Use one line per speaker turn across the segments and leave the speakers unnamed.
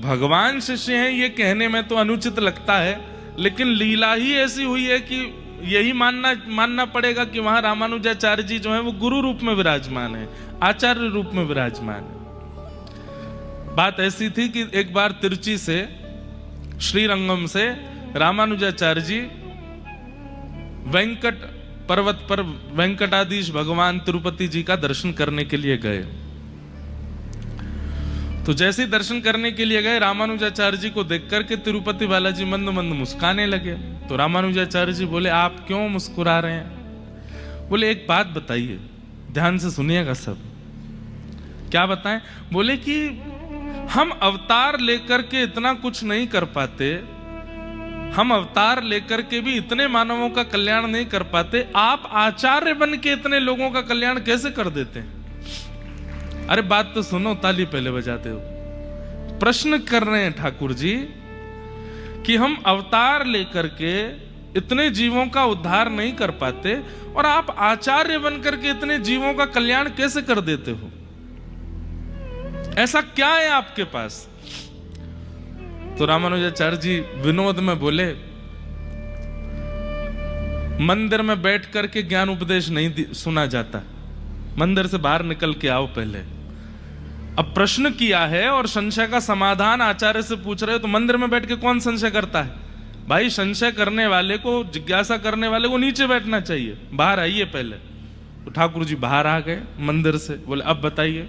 भगवान शिष्य हैं ये कहने में तो अनुचित लगता है, लेकिन लीला ही ऐसी हुई है कि यही मानना पड़ेगा कि वहां रामानुजाचार्य जी जो है वो गुरु रूप में विराजमान है, आचार्य रूप में विराजमान है। बात ऐसी थी कि एक बार तिरुचि से, श्रीरंगम से रामानुजाचार्य जी वेंकट पर्वत पर वेंकटाधीश भगवान तिरुपति जी का दर्शन करने के लिए गए। तो जैसे ही दर्शन करने के लिए गए, रामानुजाचार्य जी को देख करके तिरुपति बालाजी मंद मंद मुस्कुराने लगे। तो रामानुजाचार्य जी बोले, आप क्यों मुस्कुरा रहे हैं? बोले, एक बात बताइए, ध्यान से सुनिएगा सब। क्या बताएं? बोले कि हम अवतार लेकर के इतना कुछ नहीं कर पाते, हम अवतार लेकर के भी इतने मानवों का कल्याण नहीं कर पाते, आप आचार्य बन के इतने लोगों का कल्याण कैसे कर देते हैं? अरे बात तो सुनो, ताली पहले बजाते हो। प्रश्न कर रहे हैं ठाकुर जी कि हम अवतार लेकर के इतने जीवों का उद्धार नहीं कर पाते और आप आचार्य बनकर के इतने जीवों का कल्याण कैसे कर देते हो? ऐसा क्या है आपके पास? तो रामानुजाचार्य जी विनोद में बोले, मंदिर में बैठ करके ज्ञान उपदेश नहीं सुना जाता, मंदिर से बाहर निकल के आओ पहले। अब प्रश्न किया है और संशय का समाधान आचार्य से पूछ रहे हो, तो मंदिर में बैठ के कौन संशय करता है? भाई संशय करने वाले को, जिज्ञासा करने वाले को नीचे बैठना चाहिए, बाहर आइए पहले। तो ठाकुर जी बाहर आ गए मंदिर से, बोले अब बताइए।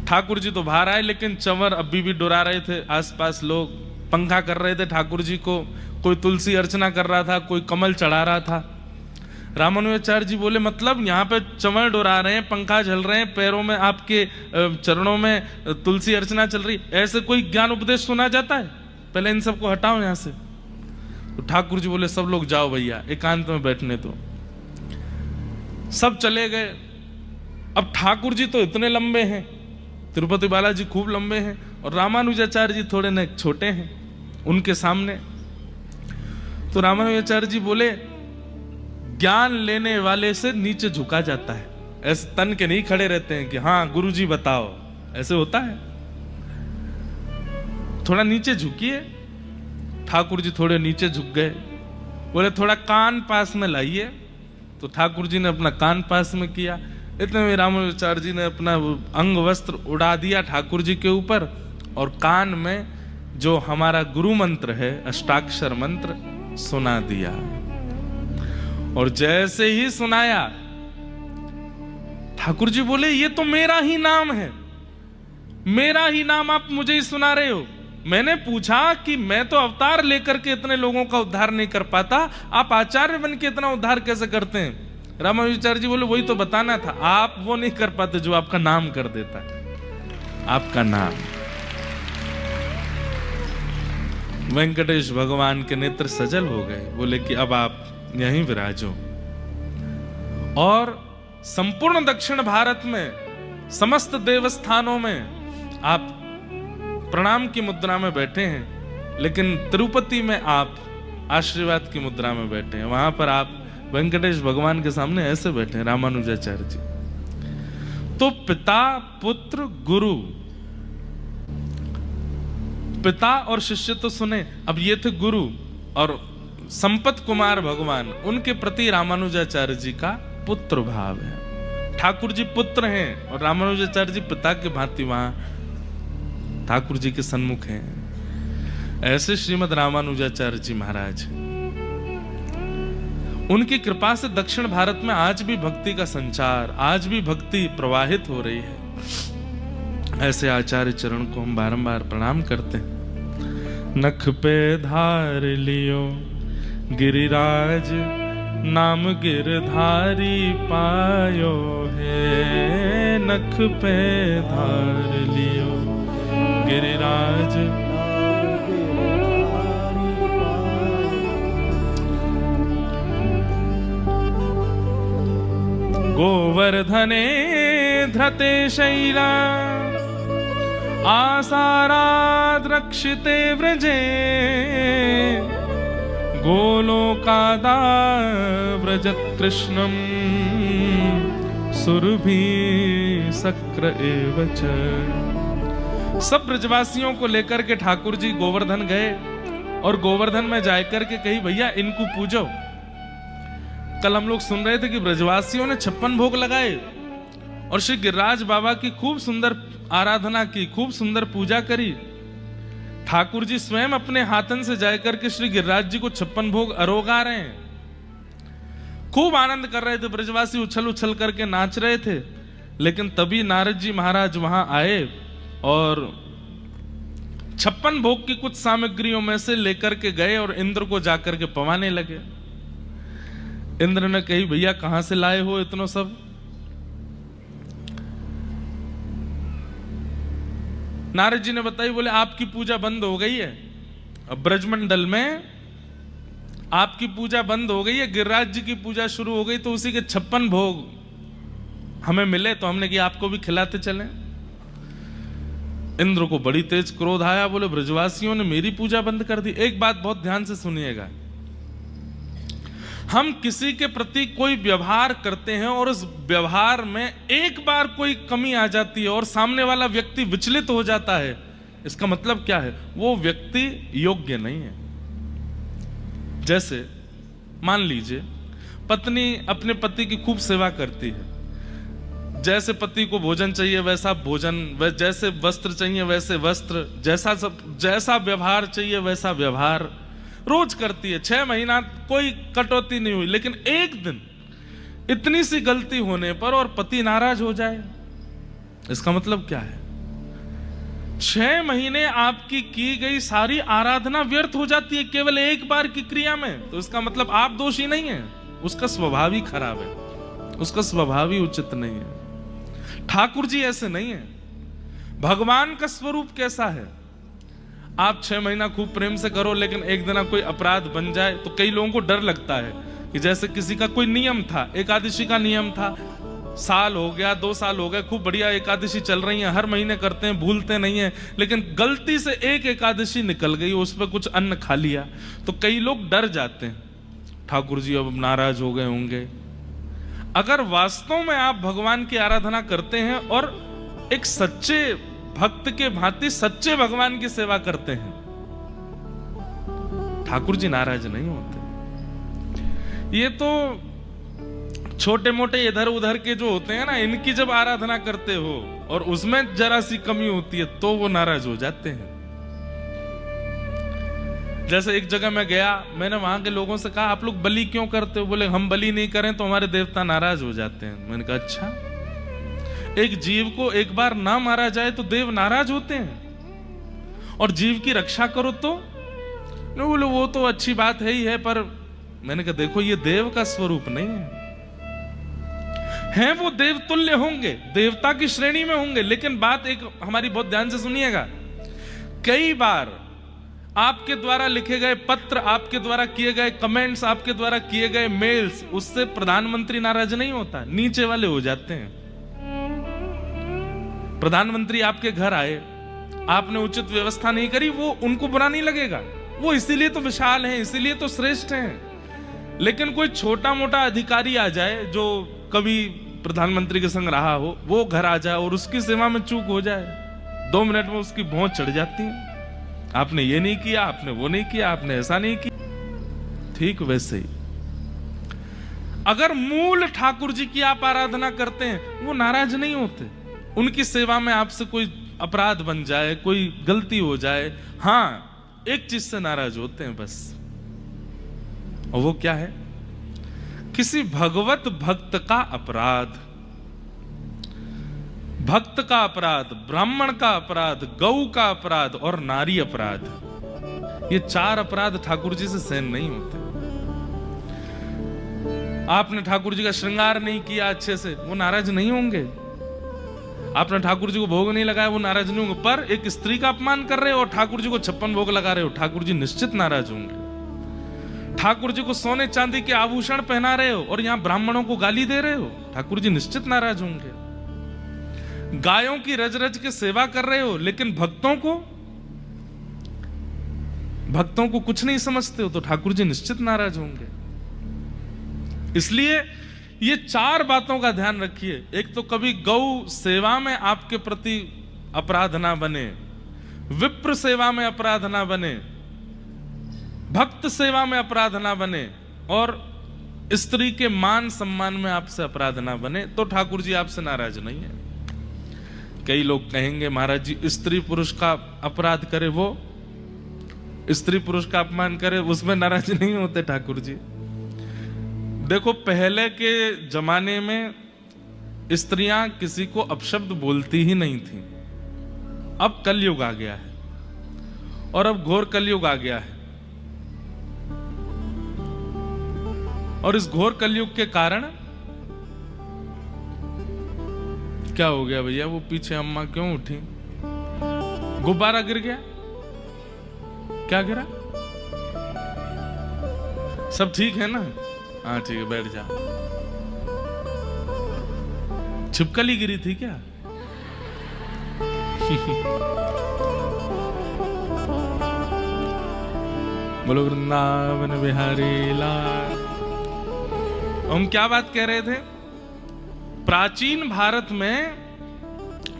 ठाकुर जी तो बाहर आए, लेकिन चंवर अभी भी डुरा रहे थे, आसपास लोग पंखा कर रहे थे ठाकुर जी को, कोई तुलसी अर्चना कर रहा था, कोई कमल चढ़ा रहा था। रामानुजाचार्य जी बोले, मतलब यहाँ पे चंवर डुरा रहे हैं, पंखा झल रहे हैं, पैरों में आपके चरणों में तुलसी अर्चना चल रही, ऐसे कोई ज्ञान उपदेश सुना जाता है? पहले इन सबको हटाओ यहाँ से। तो ठाकुर जी बोले, सब लोग जाओ भैया, एकांत में बैठने दो। सब चले गए। अब ठाकुर जी तो इतने लंबे हैं, तिरुपति बालाजी खूब लंबे हैं, और रामानुजाचार्य जी थोड़े न छोटे हैं उनके सामने। तो रामानुजाचार्य जी बोले, ज्ञान लेने वाले से नीचे झुका जाता है, ऐसे तन के नहीं खड़े रहते हैं कि हाँ गुरु जी बताओ, ऐसे होता है। थोड़ा नीचे झुकिए। ठाकुर जी थोड़े नीचे झुक गए, बोले थोड़ा कान पास में लाइए। तो ठाकुर जी ने अपना कान पास में किया। इतने में रामानुजाचार्य जी ने अपना अंग वस्त्र उड़ा दिया ठाकुर जी के ऊपर, और कान में जो हमारा गुरु मंत्र है, अष्टाक्षर मंत्र, सुना दिया। और जैसे ही सुनाया, ठाकुर जी बोले, ये तो मेरा ही नाम है, मेरा ही नाम आप मुझे ही सुना रहे हो। मैंने पूछा कि मैं तो अवतार लेकर के इतने लोगों का उद्धार नहीं कर पाता, आप आचार्य बन के इतना उद्धार कैसे करते हैं? रामानुजाचार्य जी बोले, वही तो बताना था, आप वो नहीं कर पाते जो आपका नाम कर देता है। आपका नाम। वेंकटेश भगवान के नेत्र सजल हो गए, बोले कि अब आप यहीं विराजो। और संपूर्ण दक्षिण भारत में समस्त देवस्थानों में आप प्रणाम की मुद्रा में बैठे हैं, लेकिन तिरुपति में आप आशीर्वाद की मुद्रा में बैठे हैं। वहां पर आप वेंकटेश भगवान के सामने ऐसे बैठे हैं रामानुजाचार्य जी। तो पिता, पुत्र, गुरु, पिता और शिष्य तो सुने, अब ये थे गुरु, और संपत कुमार भगवान, उनके प्रति रामानुजाचार्य जी का पुत्र भाव है। ठाकुर जी पुत्र हैं और रामानुजाचार्य जी पिता के भांति वहां ठाकुर जी के सन्मुख हैं। ऐसे श्रीमद रामानुजाचार्य जी महाराज, उनकी कृपा से दक्षिण भारत में आज भी भक्ति का संचार, आज भी भक्ति प्रवाहित हो रही है। ऐसे आचार्य चरण को हम बारंबार प्रणाम करते हैं। नख पे धार लियो गिरिराज, नाम गिरधारी पायो है। नख पे धार लियो गिरिराज, गोवर्धने धृते शैला, आसाराद् रक्षिते व्रजे। गोलोकादा व्रजत कृष्णं, सुरभि शक्र एव च। सब ब्रजवासियों को लेकर के ठाकुर जी गोवर्धन गए और गोवर्धन में जाकर के कही भैया इनको पूजो। कल हम लोग सुन रहे थे कि ब्रजवासियों ने 56 भोग लगाए और श्री गिरिराज बाबा की खूब सुंदर आराधना की, खूब सुंदर पूजा करी। ठाकुर जी स्वयं अपने हाथन से जाकर के श्री गिरिराज जी को 56 भोग अरोगा रहे हैं, खूब आनंद कर रहे थे। ब्रजवासी उछल उछल करके नाच रहे थे। लेकिन तभी नारद जी महाराज वहां आए और 56 भोग की कुछ सामग्रियों में से लेकर के गए और इंद्र को जाकर के पवाने लगे। इंद्र ने कही भैया कहां से लाए हो इतना सब? नारद जी ने बताई, बोले आपकी पूजा बंद हो गई है, अब ब्रजमंडल में आपकी पूजा बंद हो गई है, गिरिराज जी की पूजा शुरू हो गई, तो उसी के 56 भोग हमें मिले तो हमने कि आपको भी खिलाते चलें। इंद्र को बड़ी तेज क्रोध आया, बोले ब्रजवासियों ने मेरी पूजा बंद कर दी। एक बात बहुत ध्यान से सुनिएगा, हम किसी के प्रति कोई व्यवहार करते हैं और उस व्यवहार में एक बार कोई कमी आ जाती है और सामने वाला व्यक्ति विचलित हो जाता है, इसका मतलब क्या है? वो व्यक्ति योग्य नहीं है। जैसे मान लीजिए पत्नी अपने पति की खूब सेवा करती है, जैसे पति को भोजन चाहिए वैसा भोजन, जैसे वस्त्र चाहिए वैसे वस्त्र, जैसा व्यवहार चाहिए वैसा व्यवहार रोज करती है। 6 महीना कोई कटौती नहीं हुई, लेकिन एक दिन इतनी सी गलती होने पर और पति नाराज हो जाए, इसका मतलब क्या है? 6 महीने आपकी की गई सारी आराधना व्यर्थ हो जाती है केवल एक बार की क्रिया में। तो इसका मतलब आप दोषी नहीं है, उसका स्वभाव ही खराब है, उसका स्वभाव ही उचित नहीं है। ठाकुर जी ऐसे नहीं है। भगवान का स्वरूप कैसा है? आप 6 महीना खूब प्रेम से करो, लेकिन एक दिन कोई अपराध बन जाए तो कई लोगों को डर लगता है कि जैसे किसी का कोई नियम था, एकादशी का नियम था, साल हो गया 2 साल हो गए, खूब बढ़िया एकादशी चल रही है, हर महीने करते हैं, भूलते नहीं है, लेकिन गलती से एक एकादशी निकल गई, उस पर कुछ अन्न खा लिया तो कई लोग डर जाते हैं, ठाकुर जी अब नाराज हो गए होंगे। अगर वास्तव में आप भगवान की आराधना करते हैं और एक सच्चे भक्त के भांति सच्चे भगवान की सेवा करते हैं, ठाकुर जी नाराज नहीं होते। ये तो छोटे मोटे इधर उधर के जो होते हैं ना, इनकी जब आराधना करते हो और उसमें जरा सी कमी होती है तो वो नाराज हो जाते हैं। जैसे एक जगह मैं गया, मैंने वहां के लोगों से कहा आप लोग बलि क्यों करते हो? बोले हम बलि नहीं करें तो हमारे देवता नाराज हो जाते हैं। मैंने कहा अच्छा, एक जीव को एक बार ना मारा जाए तो देव नाराज होते हैं, और जीव की रक्षा करो तो? बोले वो तो अच्छी बात है ही है, पर मैंने कहा देखो ये देव का स्वरूप नहीं है, वो देव तुल्य होंगे, देवता की श्रेणी में होंगे, लेकिन बात एक हमारी बहुत ध्यान से सुनिएगा, कई बार आपके द्वारा लिखे गए पत्र, आपके द्वारा किए गए कमेंट्स, आपके द्वारा किए गए मेल्स, उससे प्रधानमंत्री नाराज नहीं होता, नीचे वाले हो जाते हैं। प्रधानमंत्री आपके घर आए, आपने उचित व्यवस्था नहीं करी, वो उनको बुरा नहीं लगेगा, वो इसीलिए तो विशाल हैं, इसीलिए तो श्रेष्ठ हैं। लेकिन कोई छोटा मोटा अधिकारी आ जाए जो कभी प्रधानमंत्री के संग रहा हो, वो घर आ जाए और उसकी सेवा में चूक हो जाए, 2 मिनट में उसकी भौंच चढ़ जाती है, आपने ये नहीं किया, आपने वो नहीं किया, आपने ऐसा नहीं किया। ठीक वैसे ही अगर मूल ठाकुर जी की आप आराधना करते हैं, वो नाराज नहीं होते। उनकी सेवा में आपसे कोई अपराध बन जाए, कोई गलती हो जाए, हाँ एक चीज से नाराज होते हैं बस, और वो क्या है? किसी भगवत भक्त का अपराध, भक्त का अपराध, ब्राह्मण का अपराध, गौ का अपराध और नारी अपराध, ये 4 अपराध ठाकुर जी से सहन नहीं होते। आपने ठाकुर जी का श्रृंगार नहीं किया अच्छे से, वो नाराज नहीं होंगे। आपने ठाकुर जी को भोग नहीं लगाया, वो नाराज नहीं होंगे। पर एक स्त्री का अपमान कर रहे हो और ठाकुर जी को 56 भोग लगा रहे हो, ठाकुर जी निश्चित नाराज होंगे। ठाकुर जी को सोने चांदी के आभूषण पहना रहे हो और यहां ब्राह्मणों को गाली दे रहे हो, ठाकुर जी निश्चित नाराज होंगे। गायों की रज रज के सेवा कर रहे हो, लेकिन भक्तों को कुछ नहीं समझते हो, तो ठाकुर जी निश्चित नाराज होंगे। इसलिए ये 4 बातों का ध्यान रखिए। एक तो कभी गौ सेवा में आपके प्रति अपराध ना बने, विप्र सेवा में अपराध ना बने, भक्त सेवा में अपराध ना बने, और स्त्री के मान सम्मान में आपसे अपराध ना बने, तो ठाकुर जी आपसे नाराज नहीं है। कई लोग कहेंगे महाराज जी स्त्री पुरुष का अपराध करे, वो स्त्री पुरुष का अपमान करे, उसमें नाराज नहीं होते ठाकुर जी। देखो पहले के जमाने में स्त्रियां किसी को अपशब्द बोलती ही नहीं थी। अब कलयुग आ गया है, और अब घोर कलयुग आ गया है, और इस घोर कलयुग के कारण क्या हो गया भैया? वो पीछे अम्मा क्यों उठी? गुब्बारा गिर गया? क्या गिरा? सब ठीक है ना? हाँ ठीक है, बैठ जा। छिपकली गिरी थी क्या? बोलो वृंदावन बिहारी लाल। हम क्या बात कह रहे थे? प्राचीन भारत में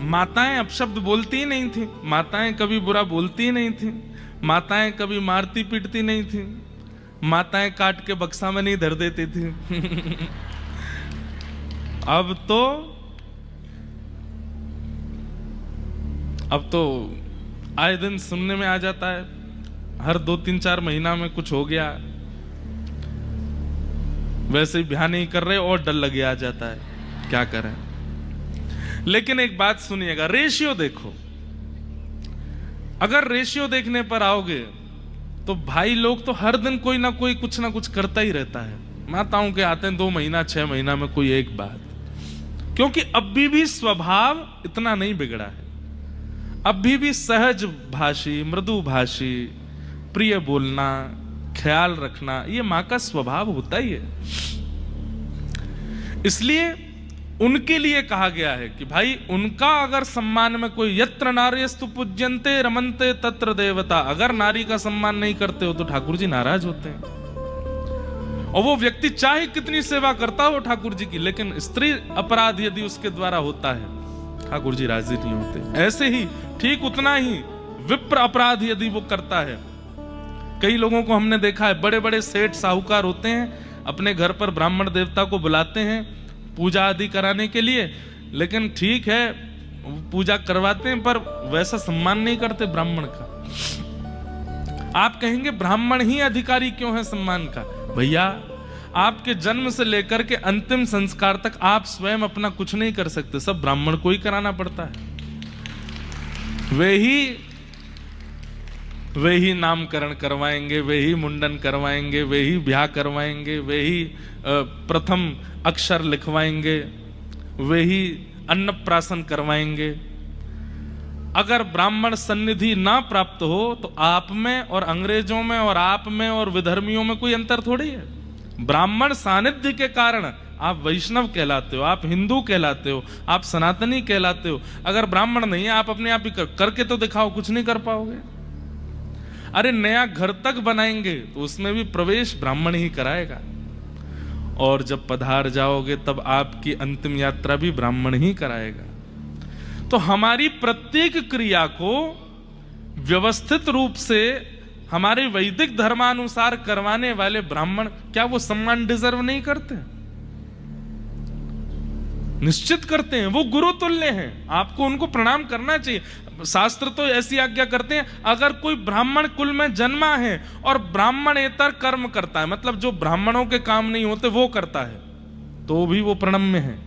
माताएं अपशब्द बोलती ही नहीं थी, माताएं कभी बुरा बोलती ही नहीं थी, माताएं कभी मारती पीटती नहीं थी, माताएं काट के बक्सा में नहीं धर देती थी। अब तो आए दिन सुनने में आ जाता है, हर 2-3-4 महीना में कुछ हो गया, वैसे ही ध्यान नहीं कर रहे और डर लगे आ जाता है, क्या करें। लेकिन एक बात सुनिएगा, रेशियो देखो। अगर रेशियो देखने पर आओगे तो भाई लोग तो हर दिन कोई ना कोई कुछ ना कुछ करता ही रहता है। माताओं के आते हैं 2 महीना 6 महीना में कोई एक बात, क्योंकि अभी भी स्वभाव इतना नहीं बिगड़ा है, अभी भी सहज भाषी, मृदु भाषी, प्रिय बोलना, ख्याल रखना, ये मां का स्वभाव होता ही है। इसलिए उनके लिए कहा गया है कि भाई उनका अगर सम्मान में कोई, यत्र नार्यस्तु पूज्यन्ते रमन्ते तत्र देवता, अगर नारी का सम्मान नहीं करते हो तो ठाकुर जी नाराज होते हैं। और वो व्यक्ति चाहे कितनी सेवा करता हो ठाकुर जी की, लेकिन स्त्री अपराध यदि उसके द्वारा होता है, ठाकुर जी राजी नहीं होते। ऐसे ही ठीक उतना ही विप्र अपराध यदि वो करता है, कई लोगों को हमने देखा है, बड़े बड़े सेठ साहूकार होते हैं, अपने घर पर ब्राह्मण देवता को बुलाते हैं पूजा आदि कराने के लिए, लेकिन ठीक है पूजा करवाते हैं पर वैसा सम्मान नहीं करते ब्राह्मण का। आप कहेंगे ब्राह्मण ही अधिकारी क्यों है सम्मान का? भैया आपके जन्म से लेकर के अंतिम संस्कार तक आप स्वयं अपना कुछ नहीं कर सकते, सब ब्राह्मण को ही कराना पड़ता है। वे ही नामकरण करवाएंगे, वे ही मुंडन करवाएंगे, वे ही ब्याह करवाएंगे, वे ही प्रथम अक्षर लिखवाएंगे, वे ही अन्नप्राशन करवाएंगे। अगर ब्राह्मण सन्निधि ना प्राप्त हो तो आप में और अंग्रेजों में और आप में और विधर्मियों में कोई अंतर थोड़ी है। ब्राह्मण सानिध्य के कारण आप वैष्णव कहलाते हो, आप हिंदू कहलाते हो, आप सनातनी कहलाते हो। अगर ब्राह्मण नहीं है, आप अपने आप ही करके तो दिखाओ, कुछ नहीं कर पाओगे। अरे नया घर तक बनाएंगे तो उसमें भी प्रवेश ब्राह्मण ही कराएगा, और जब पधार जाओगे तब आपकी अंतिम यात्रा भी ब्राह्मण ही कराएगा। तो हमारी प्रत्येक क्रिया को व्यवस्थित रूप से हमारे वैदिक धर्मानुसार करवाने वाले ब्राह्मण, क्या वो सम्मान डिजर्व नहीं करते? निश्चित करते हैं, वो गुरु तुल्य हैं, आपको उनको प्रणाम करना चाहिए। शास्त्र तो ऐसी आज्ञा करते हैं, अगर कोई ब्राह्मण कुल में जन्मा है और ब्राह्मणेतर कर्म करता है, मतलब जो ब्राह्मणों के काम नहीं होते वो करता है, तो भी वो प्रणम्य है।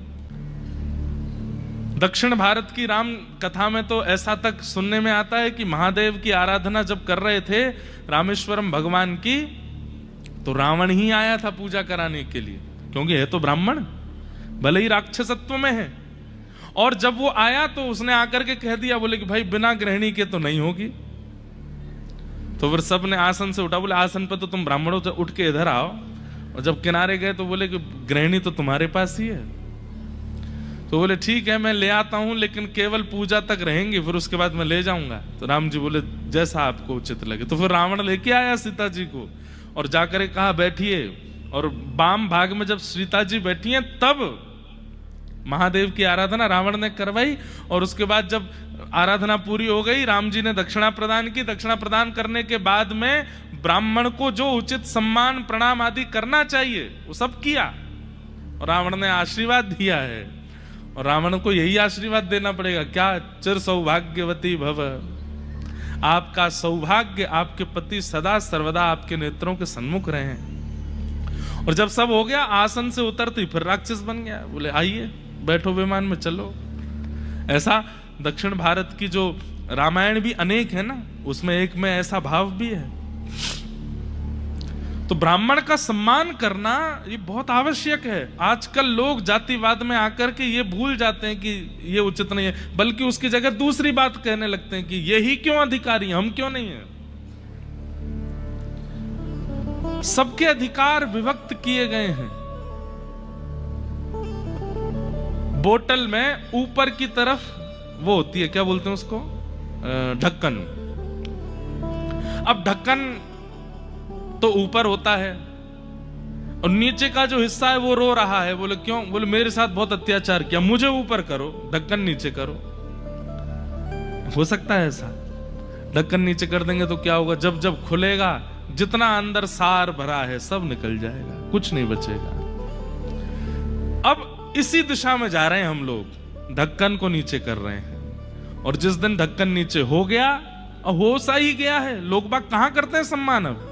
दक्षिण भारत की राम कथा में तो ऐसा तक सुनने में आता है कि महादेव की आराधना जब कर रहे थे रामेश्वरम भगवान की, तो रावण ही आया था पूजा कराने के लिए, क्योंकि है तो ब्राह्मण, भले ही राक्षसत्व में है। और जब वो आया तो उसने आकर के कह दिया, बोले कि भाई बिना गृहिणी के तो नहीं होगी। तो फिर सब ने आसन से उठा, बोले आसन पे तो तुम ब्राह्मणों से उठ के इधर आओ। और जब किनारे गए तो बोले कि गृहिणी तो तुम्हारे पास ही है। तो बोले ठीक है मैं ले आता हूं, लेकिन केवल पूजा तक रहेंगे, फिर उसके बाद मैं ले जाऊंगा। तो राम जी बोले जैसा आपको उचित लगे। तो फिर रावण लेके आया सीता जी को और जाकर कहा बैठिए, और वाम भाग में जब सीता जी बैठी हैं तब महादेव की आराधना रावण ने करवाई। और उसके बाद जब आराधना पूरी हो गई, राम जी ने दक्षिणा प्रदान की। दक्षिणा प्रदान करने के बाद में ब्राह्मण को जो उचित सम्मान प्रणाम आदि करना चाहिए वो सब किया, और रावण ने आशीर्वाद दिया है। और रावण को यही आशीर्वाद देना पड़ेगा क्या? चिर सौभाग्यवती भव, आपका सौभाग्य, आपके पति सदा सर्वदा आपके नेत्रों के सन्मुख रहे हैं। और जब सब हो गया, आसन से उतरती फिर राक्षस बन गया। बोले आइए बैठो विमान में चलो। ऐसा दक्षिण भारत की जो रामायण भी अनेक है ना, उसमें एक में ऐसा भाव भी है। तो ब्राह्मण का सम्मान करना ये बहुत आवश्यक है। आजकल लोग जातिवाद में आकर के ये भूल जाते हैं कि ये उचित नहीं है, बल्कि उसकी जगह दूसरी बात कहने लगते हैं कि यही क्यों अधिकारी, हम क्यों नहीं है। सबके अधिकार विभक्त किए गए हैं। बोतल में ऊपर की तरफ वो होती है, क्या बोलते हैं उसको, ढक्कन। अब ढक्कन तो ऊपर होता है और नीचे का जो हिस्सा है वो रो रहा है। बोले क्यों? बोले मेरे साथ बहुत अत्याचार किया, मुझे ऊपर करो, ढक्कन नीचे करो। हो सकता है ऐसा? ढक्कन नीचे कर देंगे तो क्या होगा? जब जब खुलेगा, जितना अंदर सार भरा है सब निकल जाएगा, कुछ नहीं बचेगा। अब इसी दिशा में जा रहे हैं हम लोग, ढक्कन को नीचे कर रहे हैं। और जिस दिन ढक्कन नीचे हो गया, हो सा ही गया है, लोग बाग कहां करते हैं सम्मान। अब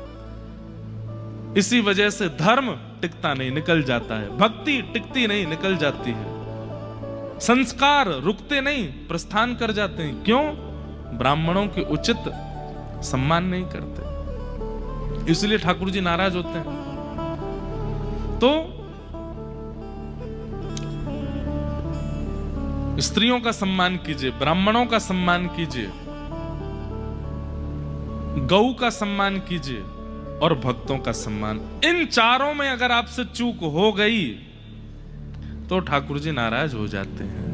इसी वजह से धर्म टिकता नहीं, निकल जाता है। भक्ति टिकती नहीं, निकल जाती है। संस्कार रुकते नहीं, प्रस्थान कर जाते हैं। क्यों? ब्राह्मणों के उचित सम्मान नहीं करते, इसलिए ठाकुर जी नाराज होते हैं। तो स्त्रियों का सम्मान कीजिए, ब्राह्मणों का सम्मान कीजिए, गौ का सम्मान कीजिए और भक्तों का सम्मान। इन चारों में अगर आपसे चूक हो गई तो ठाकुर जी नाराज हो जाते हैं।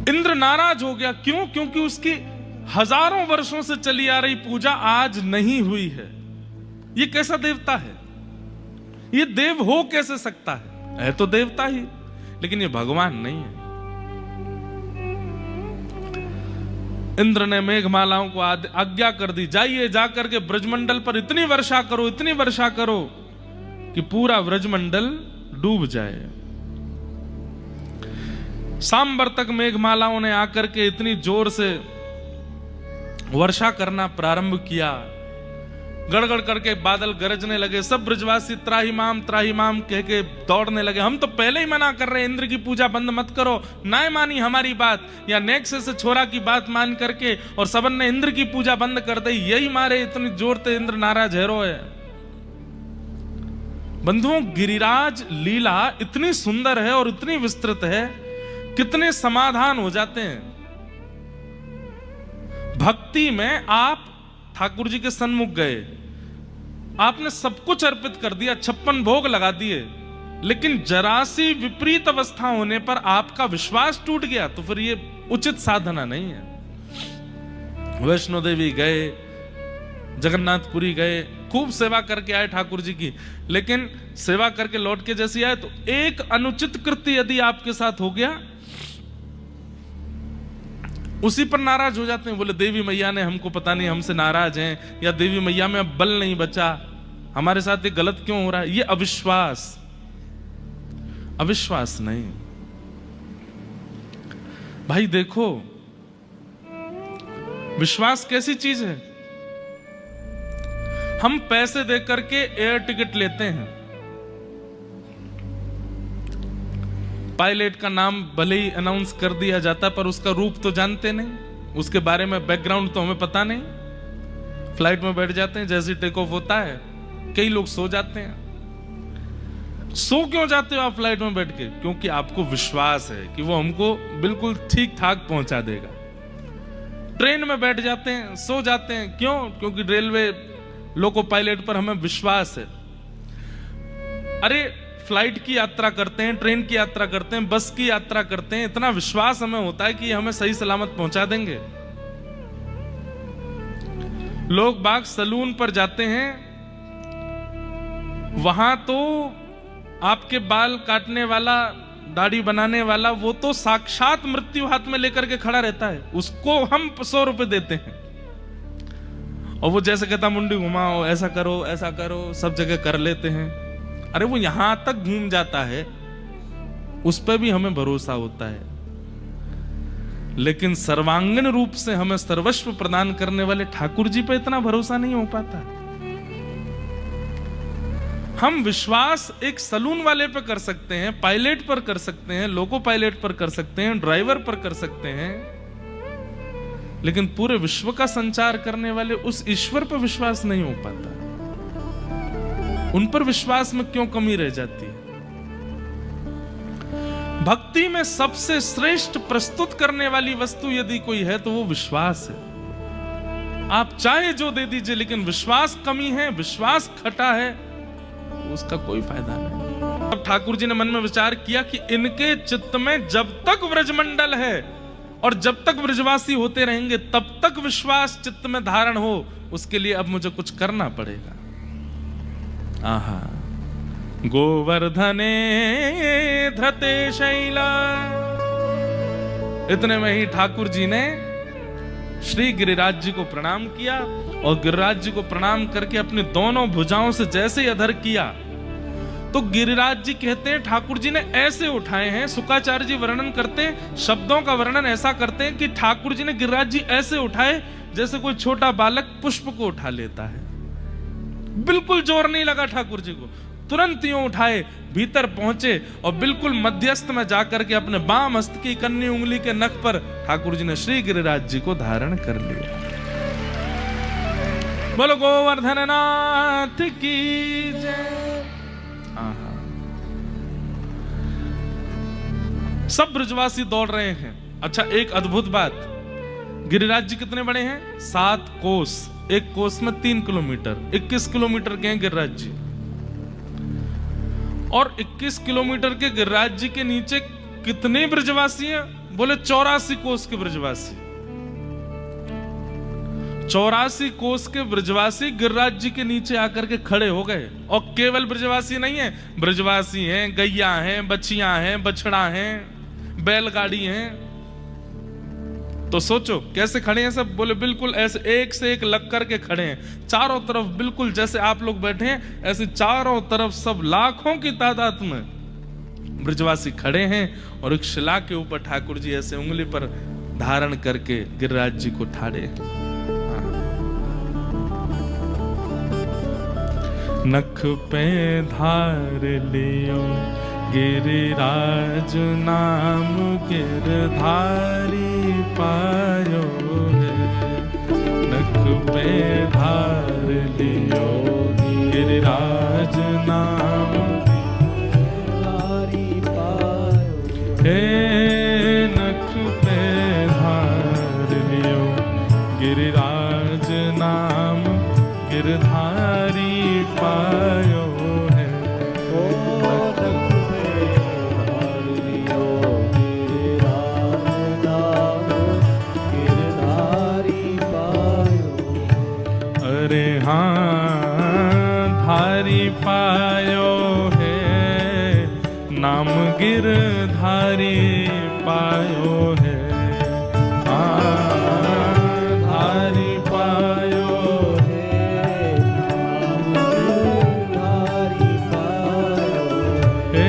इंद्र नाराज हो गया, क्यों? क्योंकि उसकी हजारों वर्षों से चली आ रही पूजा आज नहीं हुई है। ये कैसा देवता है? ये देव हो कैसे सकता है तो देवता ही, लेकिन ये भगवान नहीं है। इंद्र ने मेघमालाओं को आज्ञा कर दी, जाइए जाकर के ब्रजमंडल पर इतनी वर्षा करो, इतनी वर्षा करो कि पूरा ब्रजमंडल डूब जाए। सांबर तक मेघमालाओं ने आकर के इतनी जोर से वर्षा करना प्रारंभ किया, गड़गड़ करके बादल गरजने लगे। सब ब्रजवासी त्राहिमाम कह के दौड़ने लगे। हम तो पहले ही मना कर रहे हैं, इंद्र की पूजा बंद मत करो। ना मानी हमारी बात, या नेक्से से छोरा की बात मान करके और सबन ने इंद्र की पूजा बंद कर दी। यही मारे इतनी जोर से इंद्र नाराज हैरो है। बंधुओं, गिरिराज लीला इतनी सुंदर है और इतनी विस्तृत है, कितने समाधान हो जाते हैं। भक्ति में आप ठाकुर जी के सन्मुख गए, आपने सब कुछ अर्पित कर दिया, 56 भोग लगा दिए, लेकिन जरा सी विपरीत अवस्था होने पर आपका विश्वास टूट गया, तो फिर ये उचित साधना नहीं है। वैष्णो देवी गए, जगन्नाथपुरी गए, खूब सेवा करके आए ठाकुर जी की, लेकिन सेवा करके लौट के जैसे आए तो एक अनुचित कृत्य यदि आपके साथ हो गया, उसी पर नाराज हो जाते हैं। बोले देवी मैया ने हमको, पता नहीं हमसे नाराज हैं, या देवी मैया में अब बल नहीं बचा, हमारे साथ ये गलत क्यों हो रहा है। ये अविश्वास, अविश्वास नहीं। भाई देखो, विश्वास कैसी चीज है। हम पैसे दे करके एयर टिकट लेते हैं, पायलट का नाम भले ही अनाउंस कर दिया जाता, पर उसका रूप तो जानते नहीं, उसके बारे में बैकग्राउंड तो हमें पता नहीं। फ्लाइट में बैठ जाते हैं, जैसे टेक ऑफ होता है कई लोग सो जाते हैं। सो क्यों जाते हो आप फ्लाइट में बैठ के? क्योंकि आपको विश्वास है कि वो हमको बिल्कुल ठीक ठाक पहुंचा देगा। ट्रेन में बैठ जाते हैं, सो जाते हैं, क्यों? क्योंकि रेलवे लोको पायलट पर हमें विश्वास है। अरे फ्लाइट की यात्रा करते हैं, ट्रेन की यात्रा करते हैं, बस की यात्रा करते हैं, इतना विश्वास हमें होता है कि हमें सही सलामत पहुंचा देंगे। लोग बाग सलून पर जाते हैं, वहां तो आपके बाल काटने वाला दाढ़ी बनाने वाला, वो तो साक्षात मृत्यु हाथ में लेकर के खड़ा रहता है, उसको हम 100 रुपए देते हैं और वो जैसे कहता मुंडी घुमाओ, ऐसा करो, सब जगह कर लेते हैं। अरे वो यहां तक घूम जाता है, उस पर भी हमें भरोसा होता है, लेकिन सर्वांगीण रूप से हमें सर्वस्व प्रदान करने वाले ठाकुर जी पे इतना भरोसा नहीं हो पाता। हम विश्वास एक सलून वाले पर कर सकते हैं, पायलट पर कर सकते हैं, लोको पायलट पर कर सकते हैं, ड्राइवर पर कर सकते हैं, लेकिन पूरे विश्व का संचार करने वाले उस ईश्वर पर विश्वास नहीं हो पाता। उन पर विश्वास में क्यों कमी रह जाती है? भक्ति में सबसे श्रेष्ठ प्रस्तुत करने वाली वस्तु यदि कोई है तो वो विश्वास है। आप चाहे जो दे दीजिए, लेकिन विश्वास कमी है, विश्वास खटा है, उसका कोई फायदा नहीं। अब ठाकुर जी ने मन में विचार किया कि इनके चित्त में जब तक व्रजमंडल है और जब तक ब्रजवासी होते रहेंगे तब तक विश्वास चित्त में धारण हो, उसके लिए अब मुझे कुछ करना पड़ेगा। आहा, गोवर्धने धृते शैला। इतने में ही ठाकुर जी ने श्री गिरिराज जी को प्रणाम किया और गिरिराज जी को प्रणाम करके अपनी दोनों भुजाओं से जैसे ही अधर किया तो गिरिराज जी कहते हैं ठाकुर जी ने ऐसे उठाए हैं। शुक्राचार्य जी वर्णन करते हैं, शब्दों का वर्णन ऐसा करते हैं कि ठाकुर जी ने गिरिराज जी ऐसे उठाए जैसे कोई छोटा बालक पुष्प को उठा लेता है। बिल्कुल जोर नहीं लगा ठाकुर जी को, तुरंत यूं उठाए, भीतर पहुंचे और बिल्कुल मध्यस्थ में जाकर के अपने बाम हस्त की कन्नी उंगली के नख पर ठाकुर जी ने श्री गिरिराज जी को धारण कर लिया। बोलो गोवर्धन नाथ की जय। सब ब्रजवासी दौड़ रहे हैं। अच्छा, एक अद्भुत बात, गिरिराज जी कितने बड़े हैं? 7 कोस, एक कोस में 3 किलोमीटर, 21 किलोमीटर के हैं गिरिराज जी। और 21 किलोमीटर के गिरिराज जी के नीचे कितने ब्रजवासी हैं? बोले 84 कोस के ब्रजवासी। 84 कोस के ब्रजवासी गिरिराज जी के नीचे आकर के खड़े हो गए। और केवल ब्रजवासी नहीं है, ब्रजवासी हैं, गैया हैं, बछियां हैं, बछड़ा हैं, बैलगाड़ी हैं। तो सोचो कैसे खड़े हैं सब। बोले बिल्कुल ऐसे एक से एक लग करके खड़े हैं, चारों तरफ बिल्कुल जैसे आप लोग बैठे हैं ऐसे चारों तरफ सब लाखों की तादाद में ब्रजवासी खड़े हैं। और एक शिला के ऊपर ठाकुर जी ऐसे उंगली पर धारण करके गिरिराज जी को ठाड़े हैं। नख पे धार लियो गिरिराज नाम गिरधारी पायो है। नख पे धार लियो गिरिराज नाम गिरधारी पायो है। नख पे धार लियो गिरिराज नाम गिरधारी पायो है। अरे हाँ, धारी पायो है, नाम गिरधारी पायो है। धारी पायो है, नाम गिरधारी पायो है।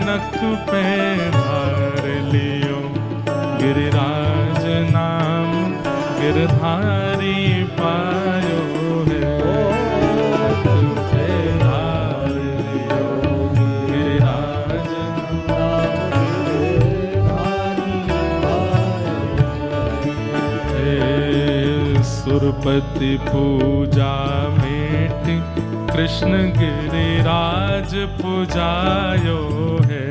नख पे धार लियो गिरिराज नाम गिरधारी पायो है। नख पे धार लियो गिरिराज नाम गिरधारी पायो है। सुरपति पूजा मेट कृष्ण गिरिराज पुजायो है।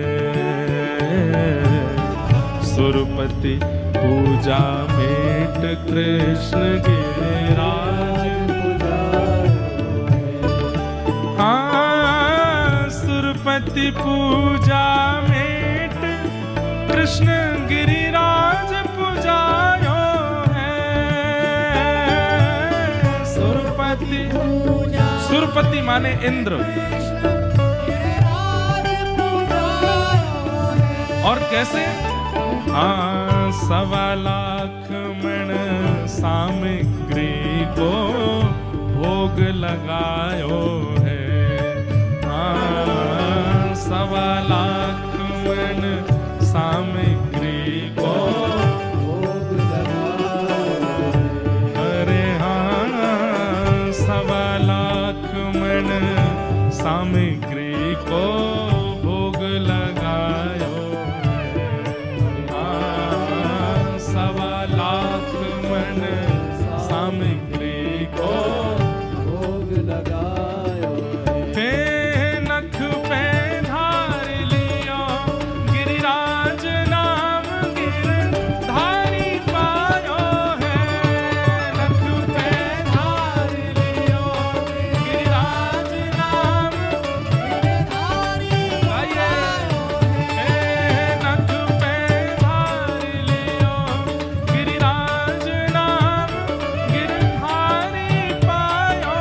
सुरपति पूजा मेट कृष्ण गिरिराज पुजायो है। हाँ, सुरपति पूजा मेट कृष्ण गिरिराज पुजायो है। सुरपति, सुरपति माने इंद्र। और कैसे? हाँ, 1.25 लाख मण सामग्री को भोग लगायो है। हाँ, 1.25 लाख मण सामग्री को भोग लगायो है। अरे हाँ, 1.25 लाख मण सामग्री को भोग लगायो है। हाँ, 1.25 लाख मण सामग्री को भोग लगायो है। नख पे धार लियो गिरिराज नाम गिरधारी पायो है। नख पे धार लियो गिरिराज नाम गिरधारी पायो है। नख पे धार लियो गिरिराज नाम गिरधारी पायो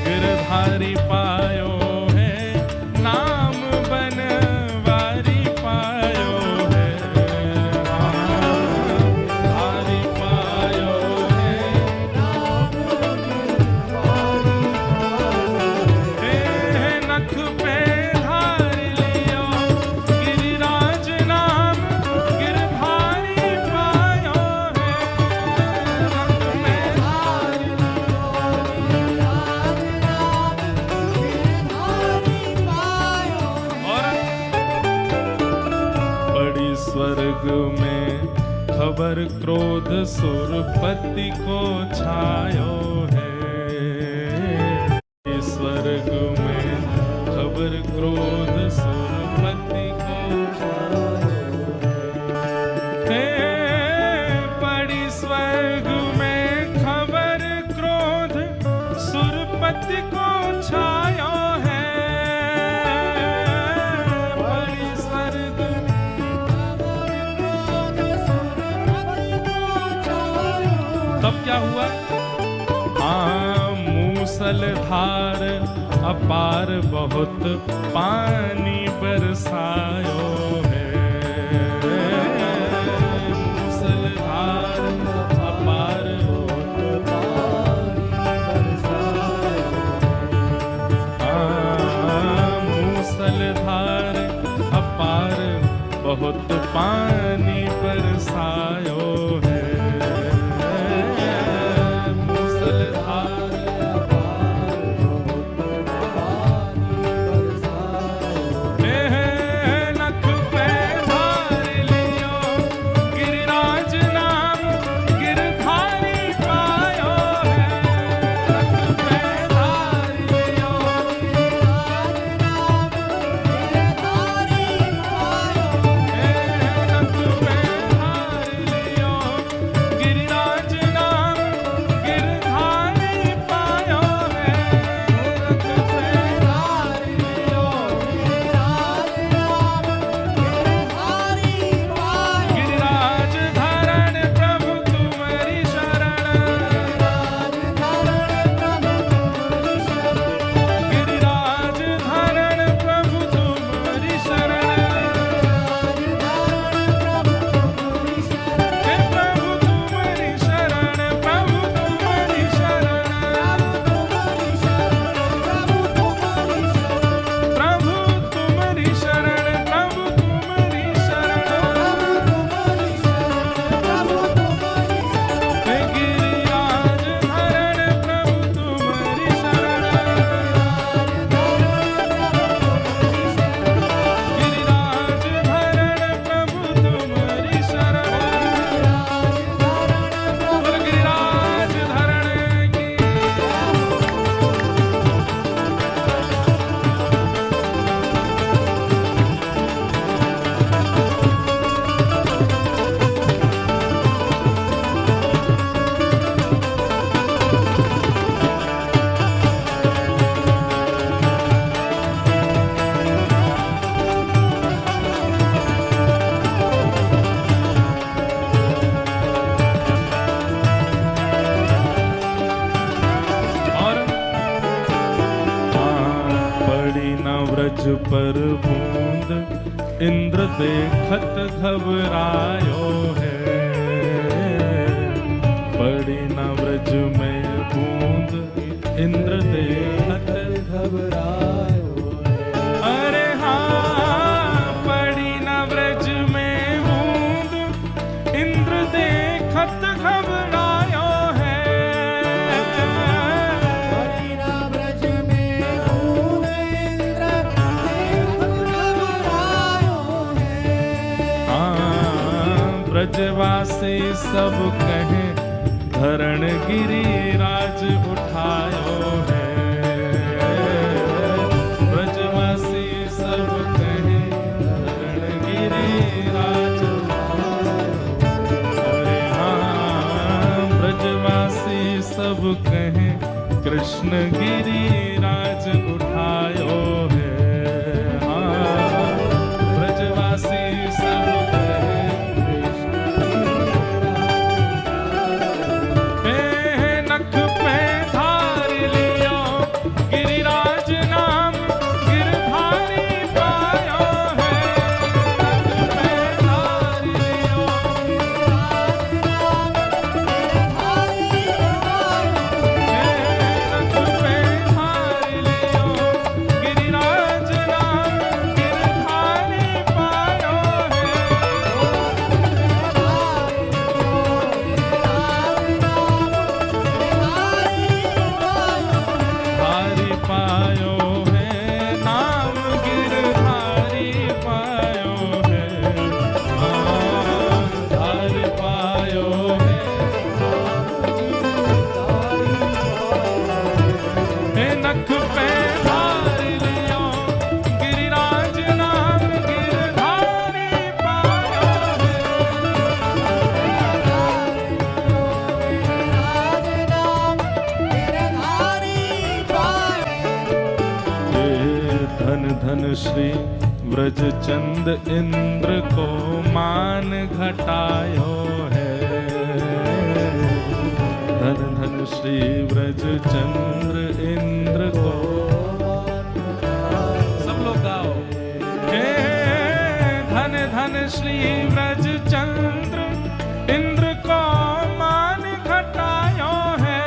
गिरधारी पायो है। नाम बनवारी पायो है। गिरधारी पायो है। नख पे धार लियो गिरिराज नाम गिरधारी पायो है। नख पे धार और बड़ी स्वर्ग में खबर क्रोध सुरपति को छायो है। बड़ी स्वर्ग में खबर क्रोध सुरपति को छायो है। बड़ी स्वर्ग में खबर क्रोध सुरपति को छायो है। बड़ी स्वर्ग तब क्या हुआ? हाँ, मूसलधार अपार बहुत पानी बरसायो है। मूसलधार अपार बहुत पानी बरसायो। हाँ, मूसलधार अपार बहुत पानी बरसायो है। नख पे धार लियो गिरिराज नाम गिरधारी पायो है। नख पे धार लियो गिरिराज नाम गिरधारी पायो है। नख व्रज पर बूंद इंद्र देखत घबरायो है। पड़ी न व्रज में बूंद इंद्र देखत घबरायो है। अरे हाँ, पड़ी न व्रज में बूंद इंद्र देखत घबरायो है।
पड़ी न व्रज में बूंद इंद्र देखत घबरायो है।
हाँ, ब्रजवासी सब कहें धरण गिरिराज उठायो है। ब्रजवासी सब कहें धरण गिरिराज उठायो। अरे हाँ, ब्रजवासी सब कहें कृष्ण गिरिराज उठायो है। हाँ, ब्रजवासी सब धन श्री व्रज चंद इंद्र को मान घटायो है। धन धन श्री व्रज चंद्र इंद्र को, सब लोग गाओ। हे धन धन श्री व्रज चंद्र इंद्र को मान घटायो है।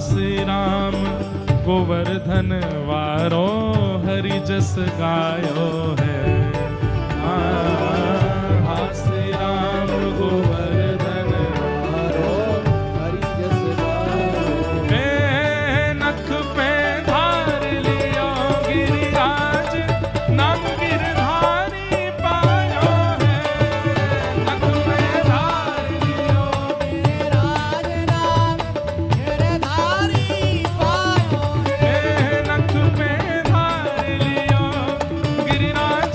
श्री राम गोवर्धन वारो हरि जस गायो है। श्री राम गोवर्धन वारो हरि जस गायो है। नख पे धार लियो गिरिराज नाम गिरधारी पायो है। नख पे धार लियो
गिरिराज नाम गिरधारी पायो है।
नख पे धार लियो गिरिराज